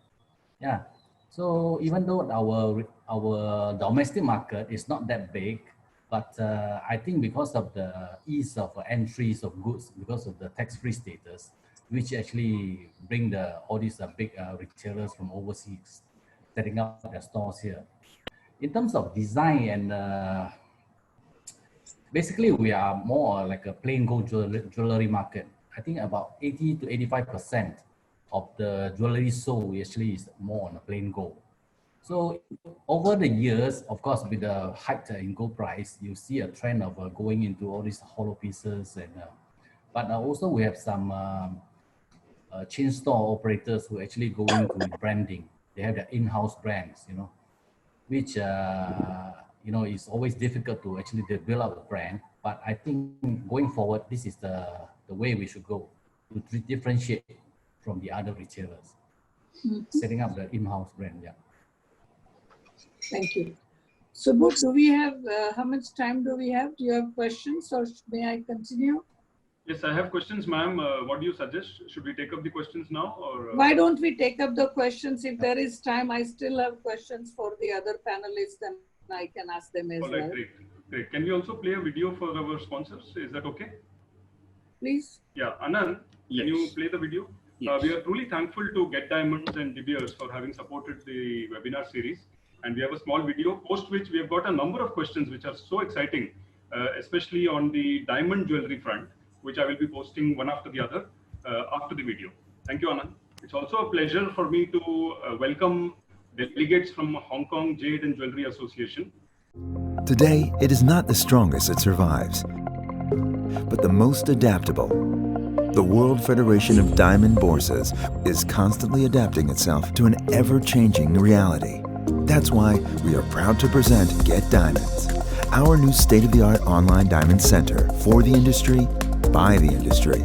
Yeah. So even though our domestic market is not that big, but I think because of the ease of entries of goods, because of the tax-free status, which actually bring all these big retailers from overseas setting up their stores here. In terms of design and basically we are more like a plain gold jewelry market. I think about 80 to 85% of the jewelry sold actually is more on a plain gold. So over the years, of course, with the hike in gold price, you see a trend of going into all these hollow pieces, but also we have some chain store operators who actually go into branding. They have their in-house brands, which is always difficult to actually build up a brand. But I think going forward, this is the way we should go to differentiate from the other retailers, setting up the in-house brand. Yeah. Thank you. Subbu, do we have, how much time do we have? Do you have questions or may I continue? Yes, I have questions, ma'am. What do you suggest? Should we take up the questions now? Or why don't we take up the questions? If there is time, I still have questions for the other panelists and I can ask them as well. Great. Can we also play a video for our sponsors? Is that okay? Please. Yeah, Anand, yes. Can you play the video? Yes. We are truly thankful to Get Diamonds and De Beers for having supported the webinar series. And we have a small video, post which we have got a number of questions which are so exciting, especially on the diamond jewelry front, which I will be posting one after the other after the video. Thank you, Anand. It's also a pleasure for me to welcome delegates from Hong Kong Jade and Jewelry Association. Today, it is not the strongest that survives, but the most adaptable. The World Federation of Diamond Bourses is constantly adapting itself to an ever-changing reality. That's why we are proud to present Get Diamonds, our new state-of-the-art online diamond center for the industry, by the industry.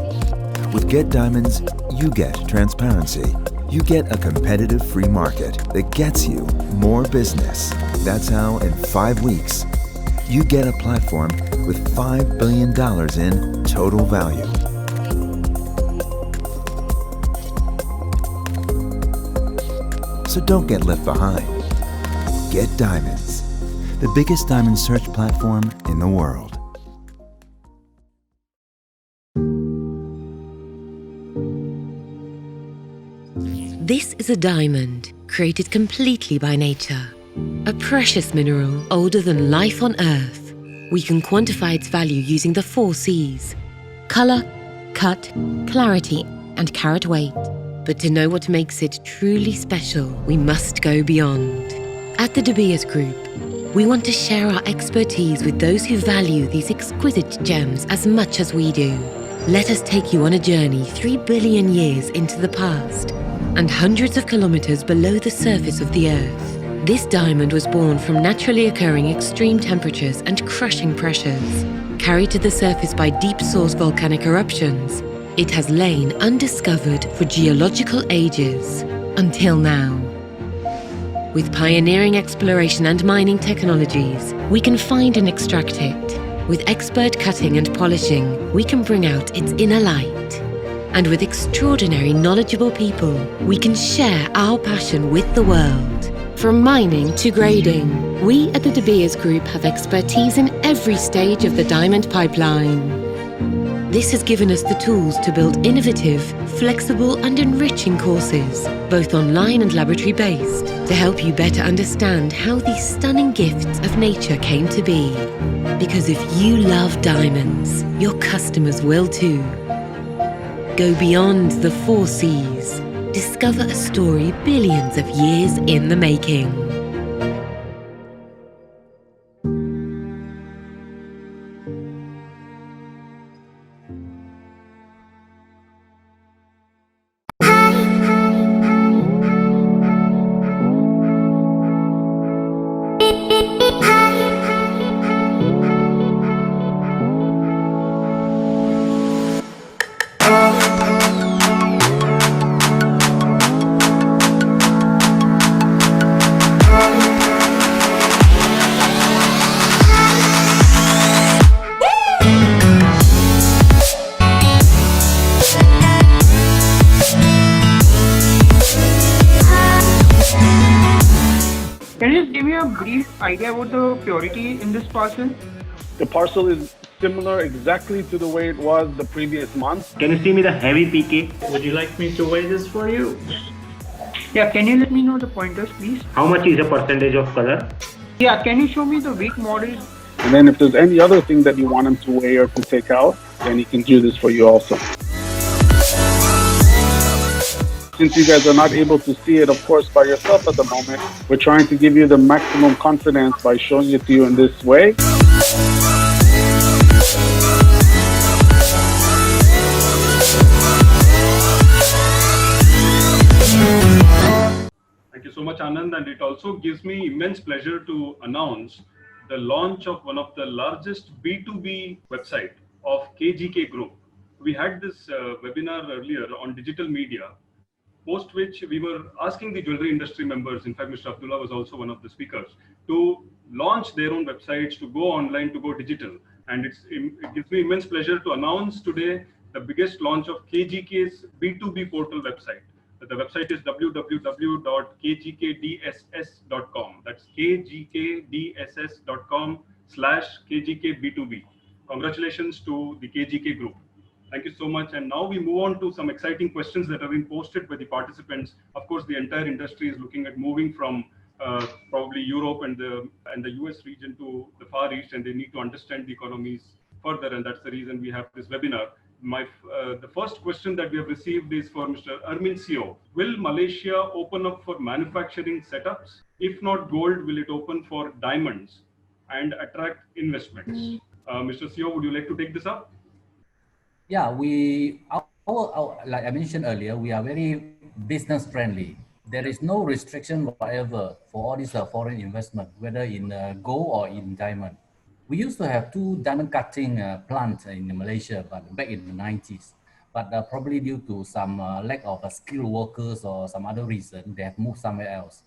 With Get Diamonds, you get transparency. You get a competitive free market that gets you more business. That's how in 5 weeks, you get a platform with $5 billion in total value. So don't get left behind. Get Diamonds, the biggest diamond search platform in the world. This is a diamond created completely by nature. A precious mineral older than life on Earth. We can quantify its value using the 4 C's: color, cut, clarity, and carat weight. But to know what makes it truly special, we must go beyond. At the De Beers Group, we want to share our expertise with those who value these exquisite gems as much as we do. Let us take you on a journey 3 billion years into the past and hundreds of kilometers below the surface of the Earth. This diamond was born from naturally occurring extreme temperatures and crushing pressures. Carried to the surface by deep source volcanic eruptions, it has lain undiscovered for geological ages, until now. With pioneering exploration and mining technologies, we can find and extract it. With expert cutting and polishing, we can bring out its inner light. And with extraordinary knowledgeable people, we can share our passion with the world. From mining to grading, we at the De Beers Group have expertise in every stage of the diamond pipeline. This has given us the tools to build innovative, flexible and enriching courses, both online and laboratory-based, to help you better understand how these stunning gifts of nature came to be. Because if you love diamonds, your customers will too. Go beyond the 4 C's. Discover a story billions of years in the making. a brief idea about the purity in this parcel? The parcel is similar exactly to the way it was the previous month. Can you see me the heavy PK? Would you like me to weigh this for you? Yeah, can you let me know the pointers, please? How much is the percentage of color? Yeah, can you show me the weak models? And then if there's any other thing that you want him to weigh or to take out, then he can do this for you also. Since you guys are not able to see it, of course, by yourself at the moment, we're trying to give you the maximum confidence by showing it to you in this way. Thank you so much, Anand. And it also gives me immense pleasure to announce the launch of one of the largest B2B website of KGK Group. We had this webinar earlier on digital media, post which we were asking the jewelry industry members, in fact, Mr. Abdullah was also one of the speakers, to launch their own websites, to go online, to go digital. And it gives me immense pleasure to announce today the biggest launch of KGK's B2B portal website. The website is www.kgkdss.com. That's kgkdss.com/KGKB2B. Congratulations to the KGK Group. Thank you so much. And now we move on to some exciting questions that have been posted by the participants. Of course, the entire industry is looking at moving from probably Europe and the US region to the Far East, and they need to understand the economies further. And that's the reason we have this webinar. The first question that we have received is for Mr. Armin Sio. Will Malaysia open up for manufacturing setups? If not gold, will it open for diamonds and attract investments? Mr. Sio, would you like to take this up? Yeah, like I mentioned earlier, we are very business friendly. There is no restriction whatever for all these foreign investment, whether in gold or in diamond. We used to have 2 diamond cutting plants in Malaysia, but back in the 90s. But probably due to some lack of skilled workers or some other reason, they have moved somewhere else.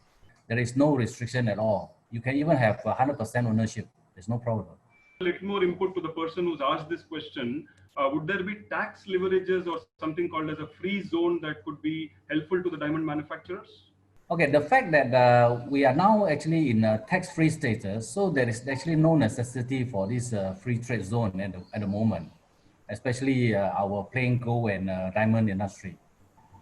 There is no restriction at all. You can even have 100% ownership. There's no problem. A little more input to the person who's asked this question. Would there be tax leverages or something called as a free zone that could be helpful to the diamond manufacturers? Okay, the fact that we are now actually in tax-free status, so there is actually no necessity for this free trade zone at the moment, especially our plain gold and diamond industry.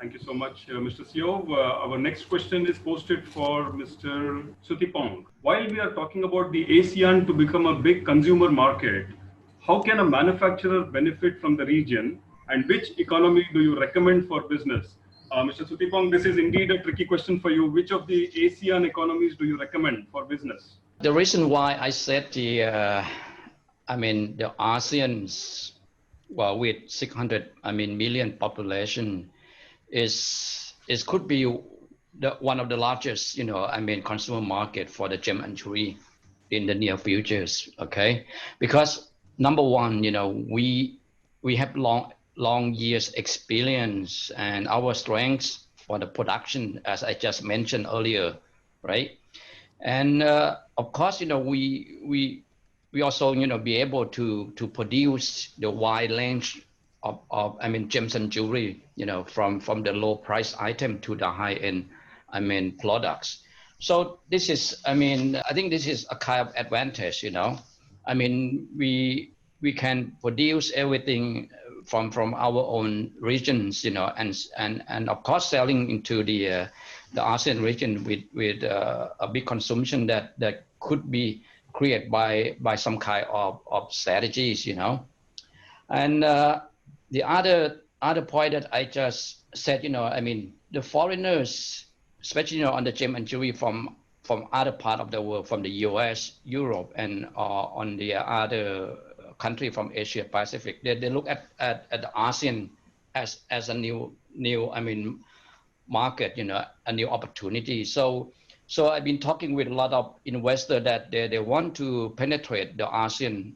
Thank you so much, Mr. Sio. Our next question is posted for Mr. Sutipong. While we are talking about the ASEAN to become a big consumer market, how can a manufacturer benefit from the region, and which economy do you recommend for business? Mr. Sutipong, this is indeed a tricky question for you. Which of the ASEAN economies do you recommend for business? The reason why I said the ASEAN's, well, with 600 million population, is could be one of the largest consumer market for the gem and jewelry in the near futures. Okay, because number one, we have long years experience and our strengths for the production, as I just mentioned earlier, right? And of course, we also be able to produce the wide range of gems and jewelry, from the low price item to the high end products. So this is I think this is a kind of advantage. We can produce everything from our own regions, and of course selling into the ASEAN region with a big consumption that could be created by some kind of strategies, And the other point that I just said, the foreigners, especially on the gem and jewelry from other part of the world, from the US, Europe, and on the other country from Asia Pacific, they look at the ASEAN as a new market, a new opportunity. So I've been talking with a lot of investors that they want to penetrate the ASEAN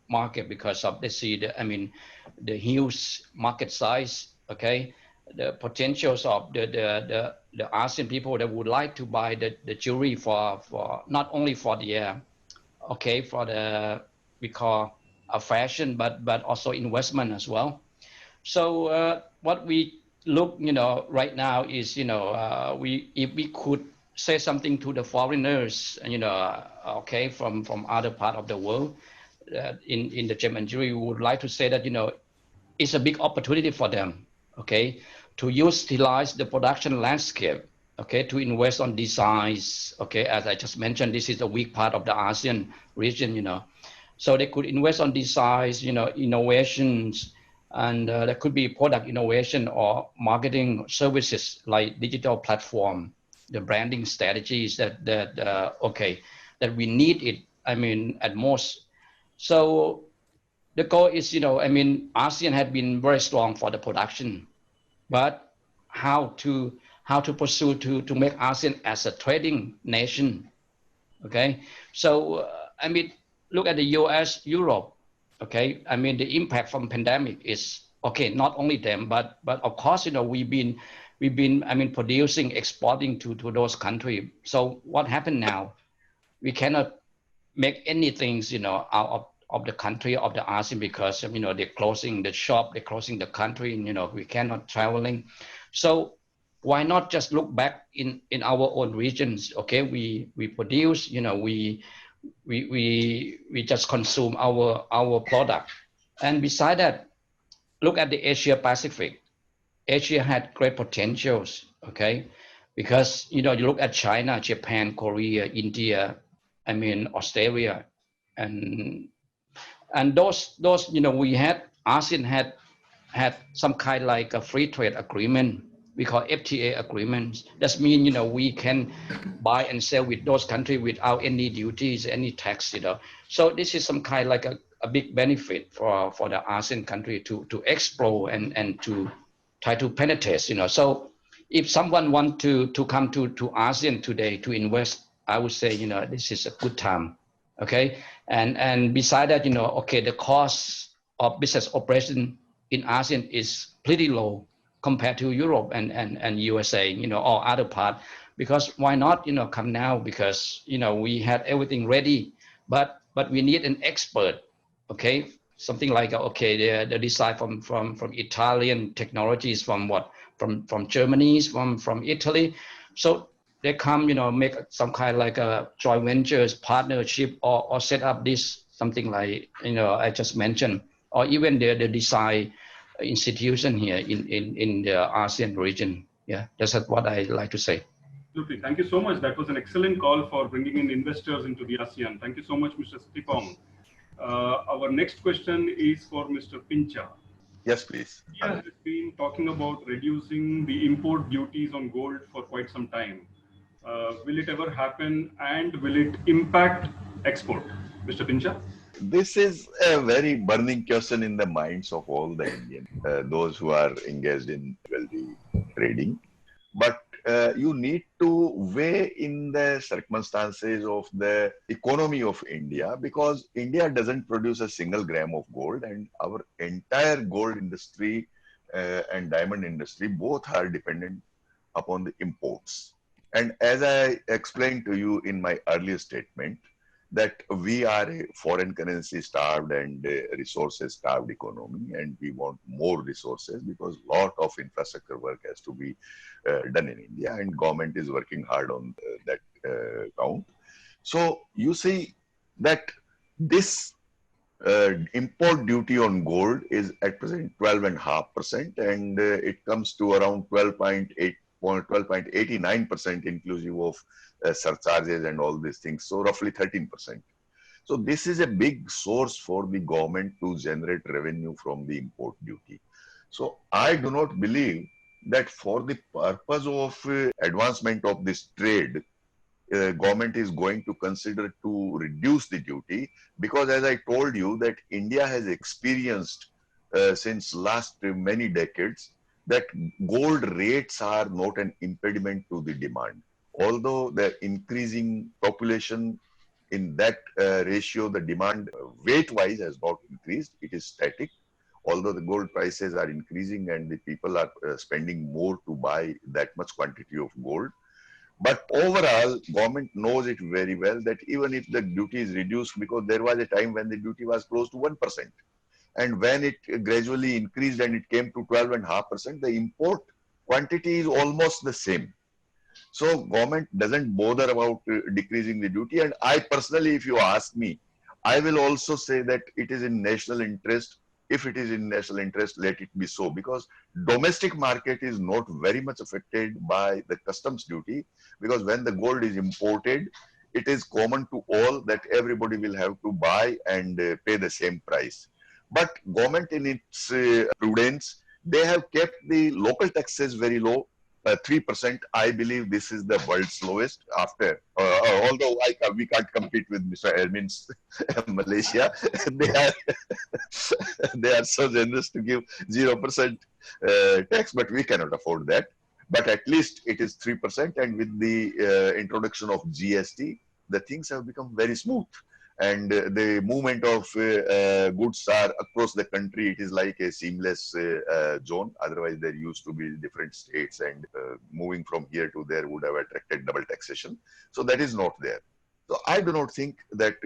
market because of they see the huge market size, okay, the potentials of the ASEAN people that would like to buy the jewelry for not only for the for the we call a fashion, but also investment as well. So what we look, right now is, if we could say something to the foreigners, okay, from other part of the world, in the German jury, we would like to say that, it's a big opportunity for them, okay, to utilize the production landscape, okay, to invest on designs, okay, as I just mentioned, this is a weak part of the ASEAN region, so they could invest on designs, innovations, and there could be product innovation or marketing services like digital platform, the branding strategies that we need it, at most. So the goal is, ASEAN had been very strong for the production, but how to pursue to make ASEAN as a trading nation, okay? So, look at the US, Europe, okay? The impact from pandemic is, okay, not only them, but of course, we've been, producing, exporting to those countries. So what happened now? We cannot make anything, out of the country of the ASEAN because, they're closing the shop, they're closing the country, and, we cannot traveling. So why not just look back in our own regions? Okay, we produce, we just consume our product. And beside that, look at the Asia Pacific. Asia had great potentials, okay? Because, you look at China, Japan, Korea, India, Australia, and those, we had, ASEAN had some kind like a free trade agreement. We call FTA agreements. That means, we can buy and sell with those countries without any duties, any tax, So this is some kind like a big benefit for the ASEAN country to explore and to try to penetrate, So if someone want to come to ASEAN today to invest, I would say, this is a good time, okay? And beside that, okay, the cost of business operation in ASEAN is pretty low compared to Europe and USA, or other part. Because why not, come now? Because, we had everything ready, but we need an expert, okay? Something like, okay, the design from Italian technologies, from Germany, from Italy. So they come, make some kind of like a joint ventures, partnership, or set up this, something like, I just mentioned, or even the design institution here in the ASEAN region. Yeah, that's what I like to say. Absolutely. Thank you so much. That was an excellent call for bringing in investors into the ASEAN. Thank you so much, Mr. Sitipong. Our next question is for Mr. Pincha. Yes, please. India has been talking about reducing the import duties on gold for quite some time. Will it ever happen, and will it impact export? Mr. Pincha? This is a very burning question in the minds of all the Indians, those who are engaged in jewelry trading. But you need to weigh in the circumstances of the economy of India, because India doesn't produce a single gram of gold, and our entire gold industry and diamond industry both are dependent upon the imports. And as I explained to you in my earlier statement, that we are a foreign currency starved and resources starved economy, and we want more resources because a lot of infrastructure work has to be done in India, and government is working hard on that count. So you see that this import duty on gold is at present 12.5%, and it comes to around 12.89% inclusive of surcharges and all these things, so roughly 13%. So this is a big source for the government to generate revenue from the import duty. So I do not believe that for the purpose of advancement of this trade, government is going to consider to reduce the duty, because as I told you that India has experienced since last many decades that gold rates are not an impediment to the demand. Although the increasing population, in that ratio, the demand weight-wise has not increased, it is static. Although the gold prices are increasing and the people are spending more to buy that much quantity of gold. But overall, government knows it very well that even if the duty is reduced, because there was a time when the duty was close to 1%. And when it gradually increased and it came to 12.5%, the import quantity is almost the same. So government doesn't bother about decreasing the duty. And I personally, if you ask me, I will also say that it is in national interest. If it is in national interest, let it be so, because domestic market is not very much affected by the customs duty, because when the gold is imported, it is common to all that everybody will have to buy and pay the same price. But government in its prudence, they have kept the local taxes very low. 3%, I believe this is the world's lowest after, although we can't compete with Mr. Ermin's Malaysia. They are so generous to give 0% tax, but we cannot afford that. But at least it is 3%, and with the introduction of GST, the things have become very smooth. And the movement of goods are across the country. It is like a seamless zone. Otherwise, there used to be different states, and moving from here to there would have attracted double taxation. So that is not there. So I do not think that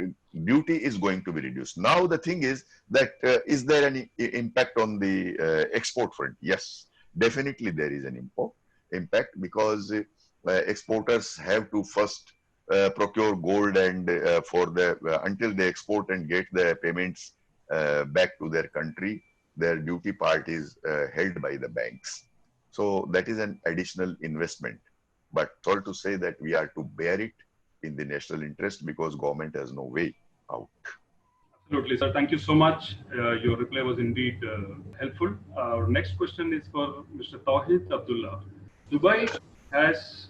duty is going to be reduced. Now the thing is that is there any impact on the export front? Yes, definitely there is an impact, because exporters have to first procure gold and for the until they export and get the payments back to their country, their duty part is held by the banks. So that is an additional investment. But sorry to say that we are to bear it in the national interest, because government has no way out. Absolutely, sir. Thank you so much. Your reply was indeed helpful. Our next question is for Mr. Tawhid Abdullah. Dubai has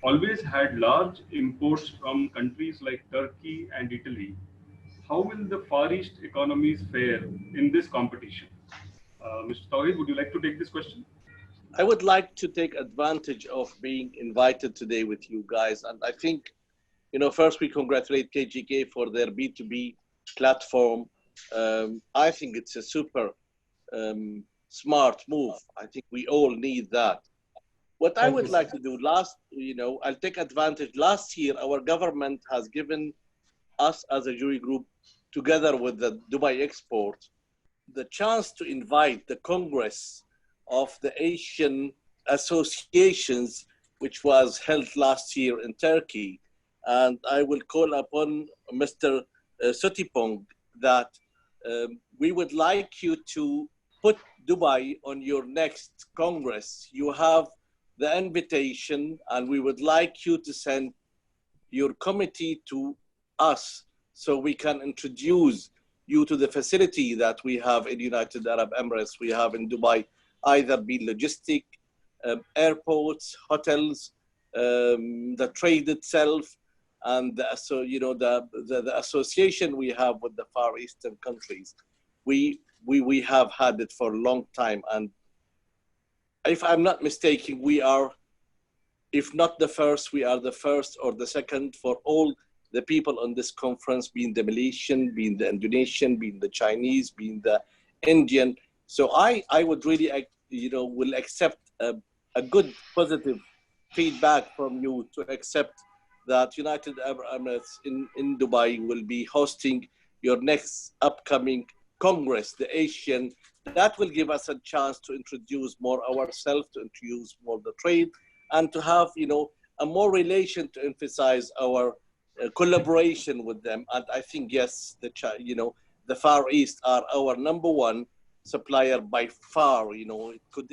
always had large imports from countries like Turkey and Italy. How will the Far East economies fare in this competition? Mr. Tawhid, would you like to take this question? I would like to take advantage of being invited today with you guys. And I think, first we congratulate KGK for their B2B platform. I think it's a super smart move. I think we all need that. What I would like to do I'll take advantage. Last year, our government has given us as a jury group, together with the Dubai Export, the chance to invite the Congress of the Asian Associations, which was held last year in Turkey. And I will call upon Mr. Sotipong that we would like you to put Dubai on your next Congress. You have the invitation, and we would like you to send your committee to us so we can introduce you to the facility that we have in United Arab Emirates, we have in Dubai, either be logistic, airports, hotels, the trade itself, and the association we have with the Far Eastern countries. We have had it for a long time, and if I'm not mistaken, we are, if not the first, we are the first or the second for all the people on this conference, being the Malaysian, being the Indonesian, being the Chinese, being the Indian. So I would really, will accept a good positive feedback from you to accept that United Arab Emirates in Dubai will be hosting your next upcoming Congress, the Asian. That will give us a chance to introduce more ourselves, to introduce more the trade, and to have, a more relation to emphasize our collaboration with them. And I think, yes, the Far East are our #1 supplier by far. It could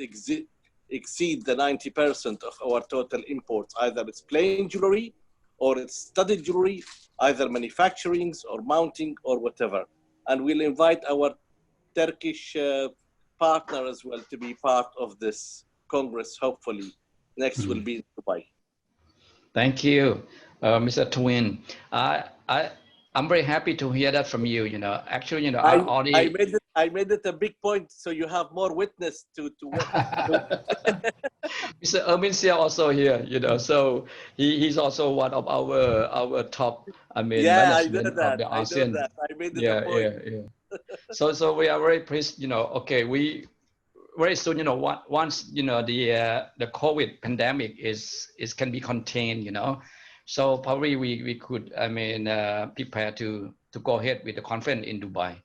exceed the 90% of our total imports. Either it's plain jewelry or it's studded jewelry, either manufacturings or mounting or whatever. And we'll invite our Turkish partner as well to be part of this Congress, hopefully. Next will be in Dubai. Thank you, Mr. Twin. I'm very happy to hear that from you. Actually, I made it a big point, so you have more witness to Mr. Ermin Sia also here, so he's also one of our top, management of the ASEAN. I made it a point. Yeah. So we are very pleased, okay, we very soon, once, the COVID pandemic can be contained, so probably we could, prepare to go ahead with the conference in Dubai.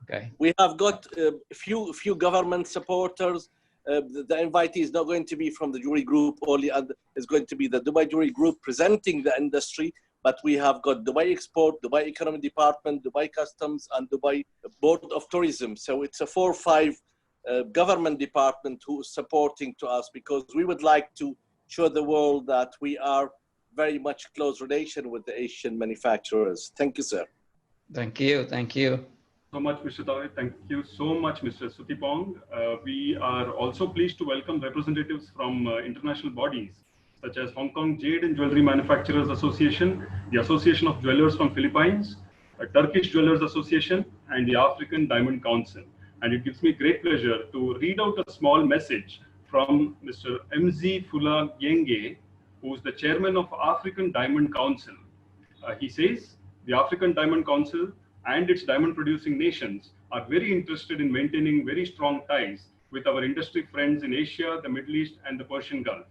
Okay. We have got a few government supporters, the invitee is not going to be from the jewelry group only, and it's going to be the Dubai Jewelry Group presenting the industry. But we have got Dubai Export, Dubai Economy Department, Dubai Customs, and Dubai Board of Tourism. So it's a 4 or 5 government department who is supporting to us, because we would like to show the world that we are very much close relation with the Asian manufacturers. Thank you, sir. Thank you. Thank you. So much, Mr. Tawhid. Thank you so much, Mr. Sutipong. We are also pleased to welcome representatives from international bodies such as Hong Kong Jade and Jewelry Manufacturers Association, the Association of Jewelers from Philippines, the Turkish Jewelers Association, and the African Diamond Council. And it gives me great pleasure to read out a small message from Mr. MZ Fula Genge, who is the chairman of African Diamond Council. He says, the African Diamond Council and its diamond producing nations are very interested in maintaining very strong ties with our industry friends in Asia, the Middle East, and the Persian Gulf.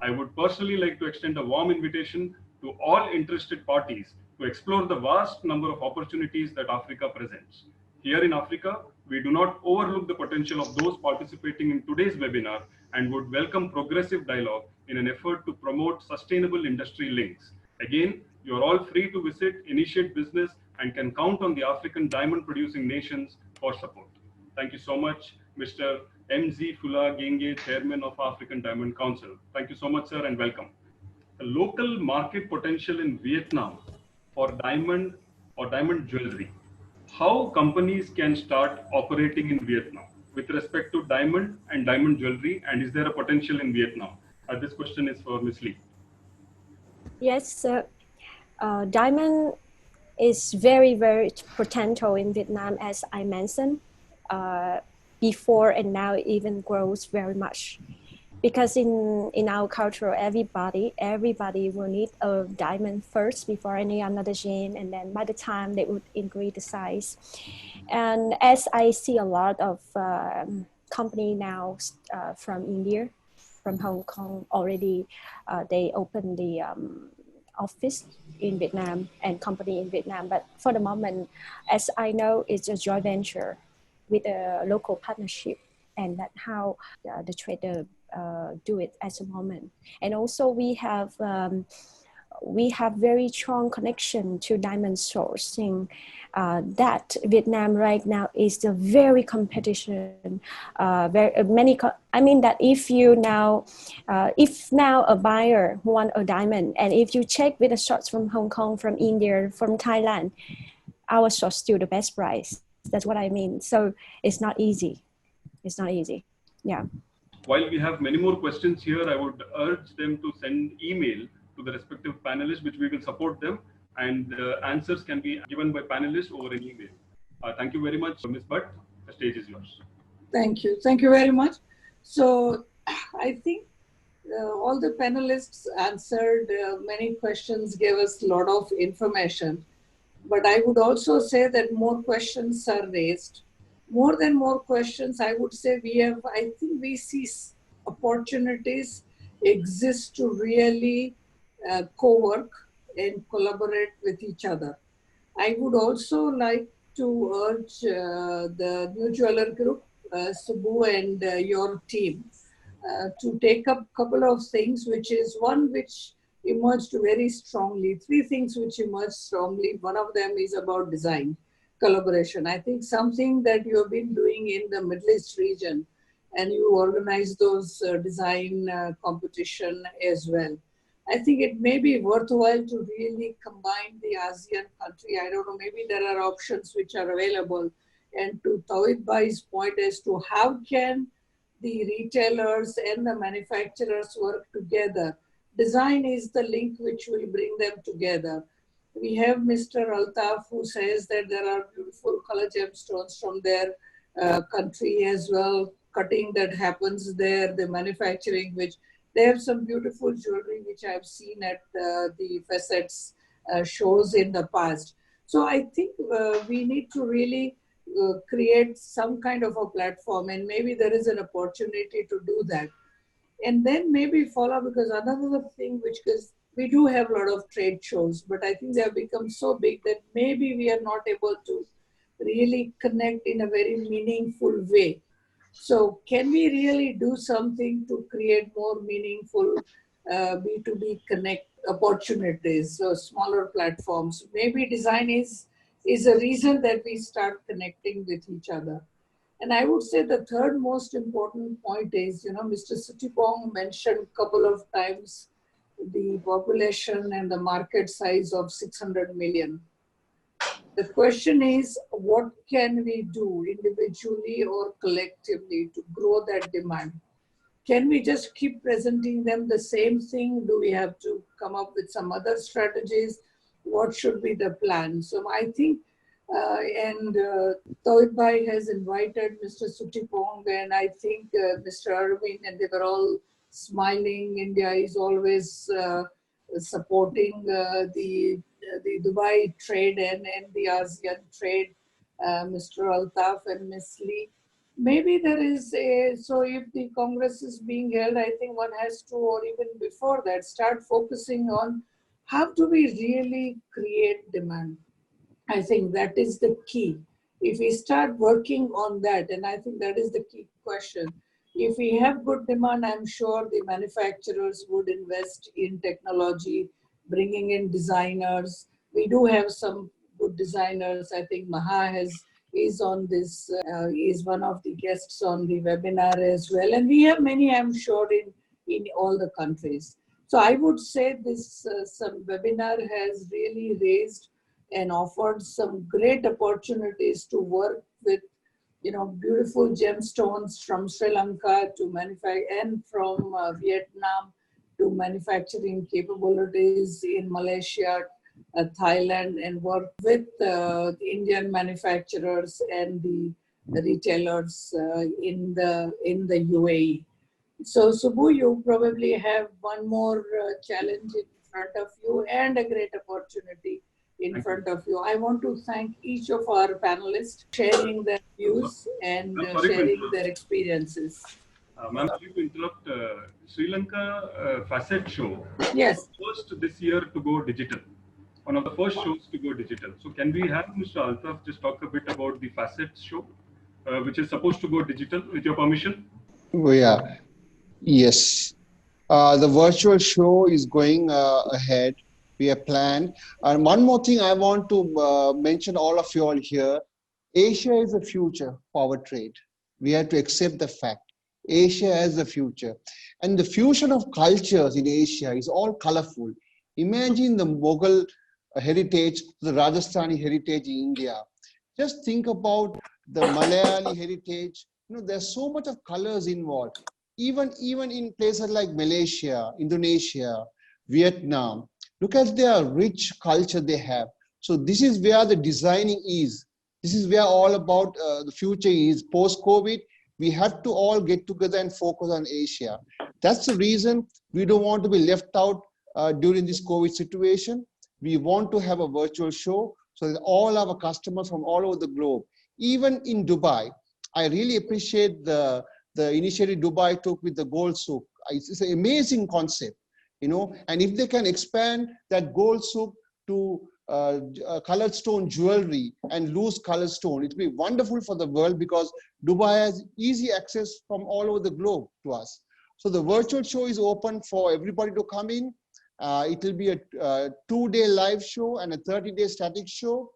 I would personally like to extend a warm invitation to all interested parties to explore the vast number of opportunities that Africa presents. Here in Africa, we do not overlook the potential of those participating in today's webinar and would welcome progressive dialogue in an effort to promote sustainable industry links. Again, you are all free to visit, initiate business, and can count on the African diamond producing nations for support. Thank you so much, Mr. MZ Fula Genge, Chairman of African Diamond Council. Thank you so much, sir, and welcome. The local market potential in Vietnam for diamond or diamond jewelry. How companies can start operating in Vietnam with respect to diamond and diamond jewelry, and is there a potential in Vietnam? This question is for Ms. Lee. Yes, sir. Diamond is very, very potential in Vietnam, as I mentioned before, and now it even grows very much. Because in our culture, everybody will need a diamond first before any another gem, and then by the time they would increase the size. And as I see a lot of company now from India, from Hong Kong already, they open the office in Vietnam and company in Vietnam. But for the moment, as I know, it's a joint venture with a local partnership, and that's how the trader do it at the moment. And also we have very strong connection to diamond sourcing. That Vietnam right now is a very competition. That if now a buyer want a diamond, and if you check with the source from Hong Kong, from India, from Thailand, our source still the best price. That's what I mean. So it's not easy. It's not easy. Yeah. While we have many more questions here, I would urge them to send email to the respective panelists, which we will support them, and answers can be given by panelists over an email. Thank you very much, Ms. Bhatt. The stage is yours. Thank you. Thank you very much. So I think all the panelists answered many questions, gave us a lot of information. But I would also say that more questions are raised. More than more questions, I would say I think we see opportunities exist to really co-work and collaborate with each other. I would also like to urge the New Jeweler Group, Subbu and your team, to take up a couple of things, which is one which emerged very strongly, 3 things which emerged strongly. One of them is about design collaboration. I think something that you have been doing in the Middle East region, and you organize those design competition as well. I think it may be worthwhile to really combine the ASEAN country. I don't know, maybe there are options which are available. And to Tawhid Bhai's point as to how can the retailers and the manufacturers work together. Design is the link which will bring them together. We have Mr. Altaf, who says that there are beautiful color gemstones from their country as well, cutting that happens there, the manufacturing, which they have some beautiful jewelry which I've seen at the facets shows in the past. So I think we need to really create some kind of a platform, and maybe there is an opportunity to do that. And then maybe follow, because another thing which is, we do have a lot of trade shows, but I think they have become so big that maybe we are not able to really connect in a very meaningful way. So can we really do something to create more meaningful B2B connect opportunities, so smaller platforms? Maybe design is a reason that we start connecting with each other. And I would say the third most important point is, Mr. Sutipong mentioned a couple of times the population and the market size of 600 million. The question is, what can we do individually or collectively to grow that demand? Can we just keep presenting them the same thing? Do we have to come up with some other strategies? What should be the plan? So I think, Tawid Bhai has invited Mr. Sutipong, and I think Mr. Arvind, and they were all smiling. India is always supporting the Dubai trade and the ASEAN trade, Mr. Altaf and Ms. Lee. Maybe there is so if the Congress is being held, I think one has to, or even before that, start focusing on how do we really create demand. I think that is the key. If we start working on that, and I think that is the key question, if we have good demand, I'm sure the manufacturers would invest in technology, bringing in designers. We do have some good designers. I think Maha is on this, is one of the guests on the webinar as well. And we have many, I'm sure, in all the countries. So I would say this some webinar has really raised and offered some great opportunities to work with, beautiful gemstones from Sri Lanka to manufacture, and from Vietnam to manufacturing capabilities in Malaysia, Thailand, and work with the Indian manufacturers and the retailers in the UAE. So Subbu, you probably have one more challenge in front of you and a great opportunity in front of you. I want to thank each of our panelists sharing their views and sharing their experiences. Ma'am, sorry to interrupt. Sri Lanka Facet Show. Yes. First this year to go digital. One of the first shows to go digital. So can we have Mr. Altaf just talk a bit about the Facet Show, which is supposed to go digital, with your permission? Yeah. Yes. The virtual show is going ahead. We have planned. And one more thing I want to mention all of you all here. Asia is the future for our trade. We have to accept the fact. Asia has the future. And the fusion of cultures in Asia is all colorful. Imagine the Mughal heritage, the Rajasthani heritage in India. Just think about the Malayali heritage. There's so much of colors involved. Even in places like Malaysia, Indonesia, Vietnam, look at their rich culture they have. So this is where the designing is. This is where all about the future is. Post-COVID, we have to all get together and focus on Asia. That's the reason we don't want to be left out during this COVID situation. We want to have a virtual show so that all our customers from all over the globe, even in Dubai, I really appreciate the initiative Dubai took with the gold souk. It's an amazing concept, and if they can expand that gold souk to colored stone jewelry and loose colored stone, it will be wonderful for the world, because Dubai has easy access from all over the globe to us. So the virtual show is open for everybody to come in. It will be a 2-day live show and a 30-day static show.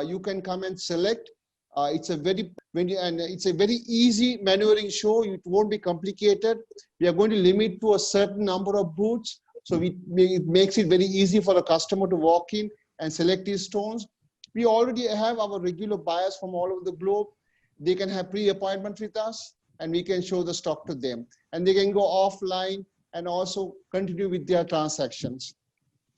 You can come and select. It's a very easy maneuvering show. It won't be complicated. We are going to limit to a certain number of booths, so it makes it very easy for a customer to walk in and select his stones. We already have our regular buyers from all over the globe. They can have pre-appointment with us, and we can show the stock to them, and they can go offline and also continue with their transactions.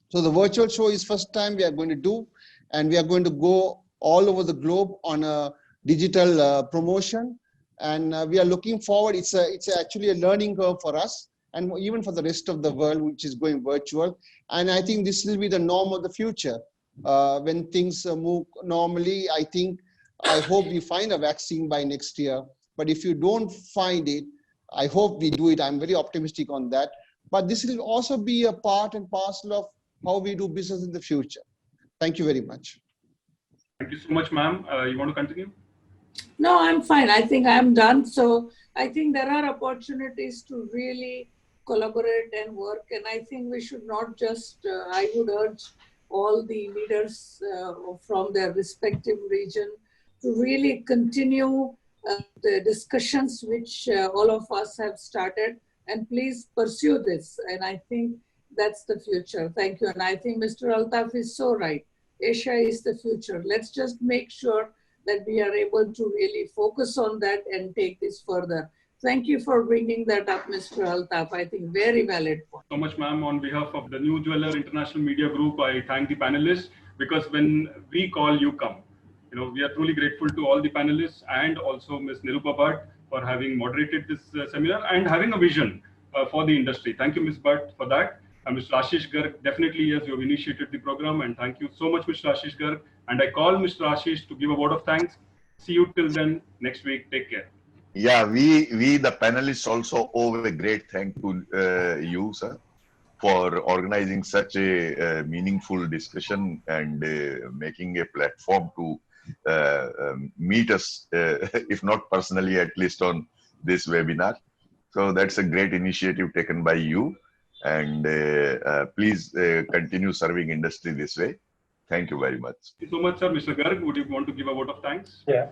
So the virtual show is first time we are going to do, and we are going to go all over the globe on a digital promotion, and we are looking forward. It's actually a learning curve for us, and even for the rest of the world, which is going virtual. And I think this will be the norm of the future. When things move normally, I hope we find a vaccine by next year. But if you don't find it, I hope we do it. I'm very optimistic on that. But this will also be a part and parcel of how we do business in the future. Thank you very much. Thank you so much, ma'am. You want to continue? No, I'm fine. I think I'm done. So I think there are opportunities to really collaborate and work. And I think we should not just, I would urge all the leaders from their respective region to really continue the discussions which all of us have started, and please pursue this. And I think that's the future. Thank you. And I think Mr. Altaf is so right. Asia is the future. Let's just make sure that we are able to really focus on that and take this further. Thank you for bringing that up, Mr. Altaf. I think very valid point. So much, ma'am. On behalf of the New Jeweller International Media Group, I thank the panelists, because when we call, you come. You know, we are truly grateful to all the panelists and also Ms. Nirupa Bhatt for having moderated this seminar and having a vision for the industry. Thank you, Ms. Bhatt, for that. Mr. Ashish Garg, definitely, yes, you have initiated the program, and thank you so much, Mr. Ashish Garg. And I call Mr. Ashish to give a word of thanks. See you till then next week. Take care. Yeah, we the panelists also owe a great thank to you, sir, for organizing such a meaningful discussion and making a platform to meet us, if not personally, at least on this webinar. So that's a great initiative taken by you. And please continue serving industry this way. Thank you very much. Thank you so much, sir. Mr. Garg, would you want to give a word of thanks? Yeah.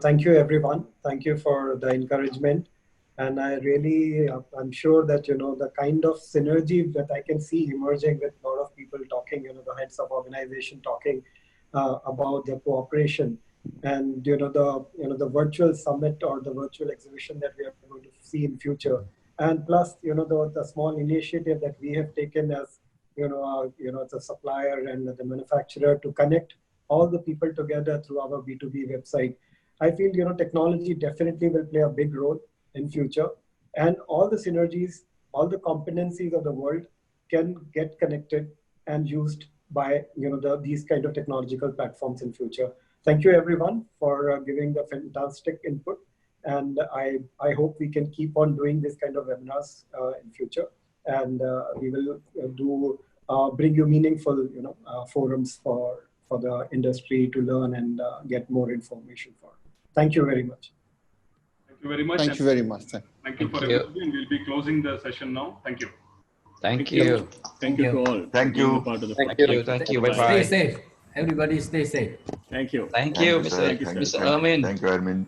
Thank you, everyone. Thank you for the encouragement. And I really, I'm sure that, the kind of synergy that I can see emerging with a lot of people talking, the heads of organization talking about the cooperation, and, the virtual summit or the virtual exhibition that we are going to see in future. And plus, the small initiative that we have taken as, as a supplier and the manufacturer to connect all the people together through our B2B website. I feel, technology definitely will play a big role in future, and all the synergies, all the competencies of the world can get connected and used by, these kind of technological platforms in future. Thank you, everyone, for giving the fantastic input. And I hope we can keep on doing this kind of webinars in future, and we will bring you meaningful, forums for the industry to learn and get more information for. Thank you very much. Thank you very much. Thank you very much. Thank you for everybody, and we'll be closing the session now. Thank you. Thank you. Thank you to all. Thank you. Thank you. Bye bye. Stay safe. Everybody stay safe. Thank you. Thank you, Mr. Ermin. Thank you, Ermin.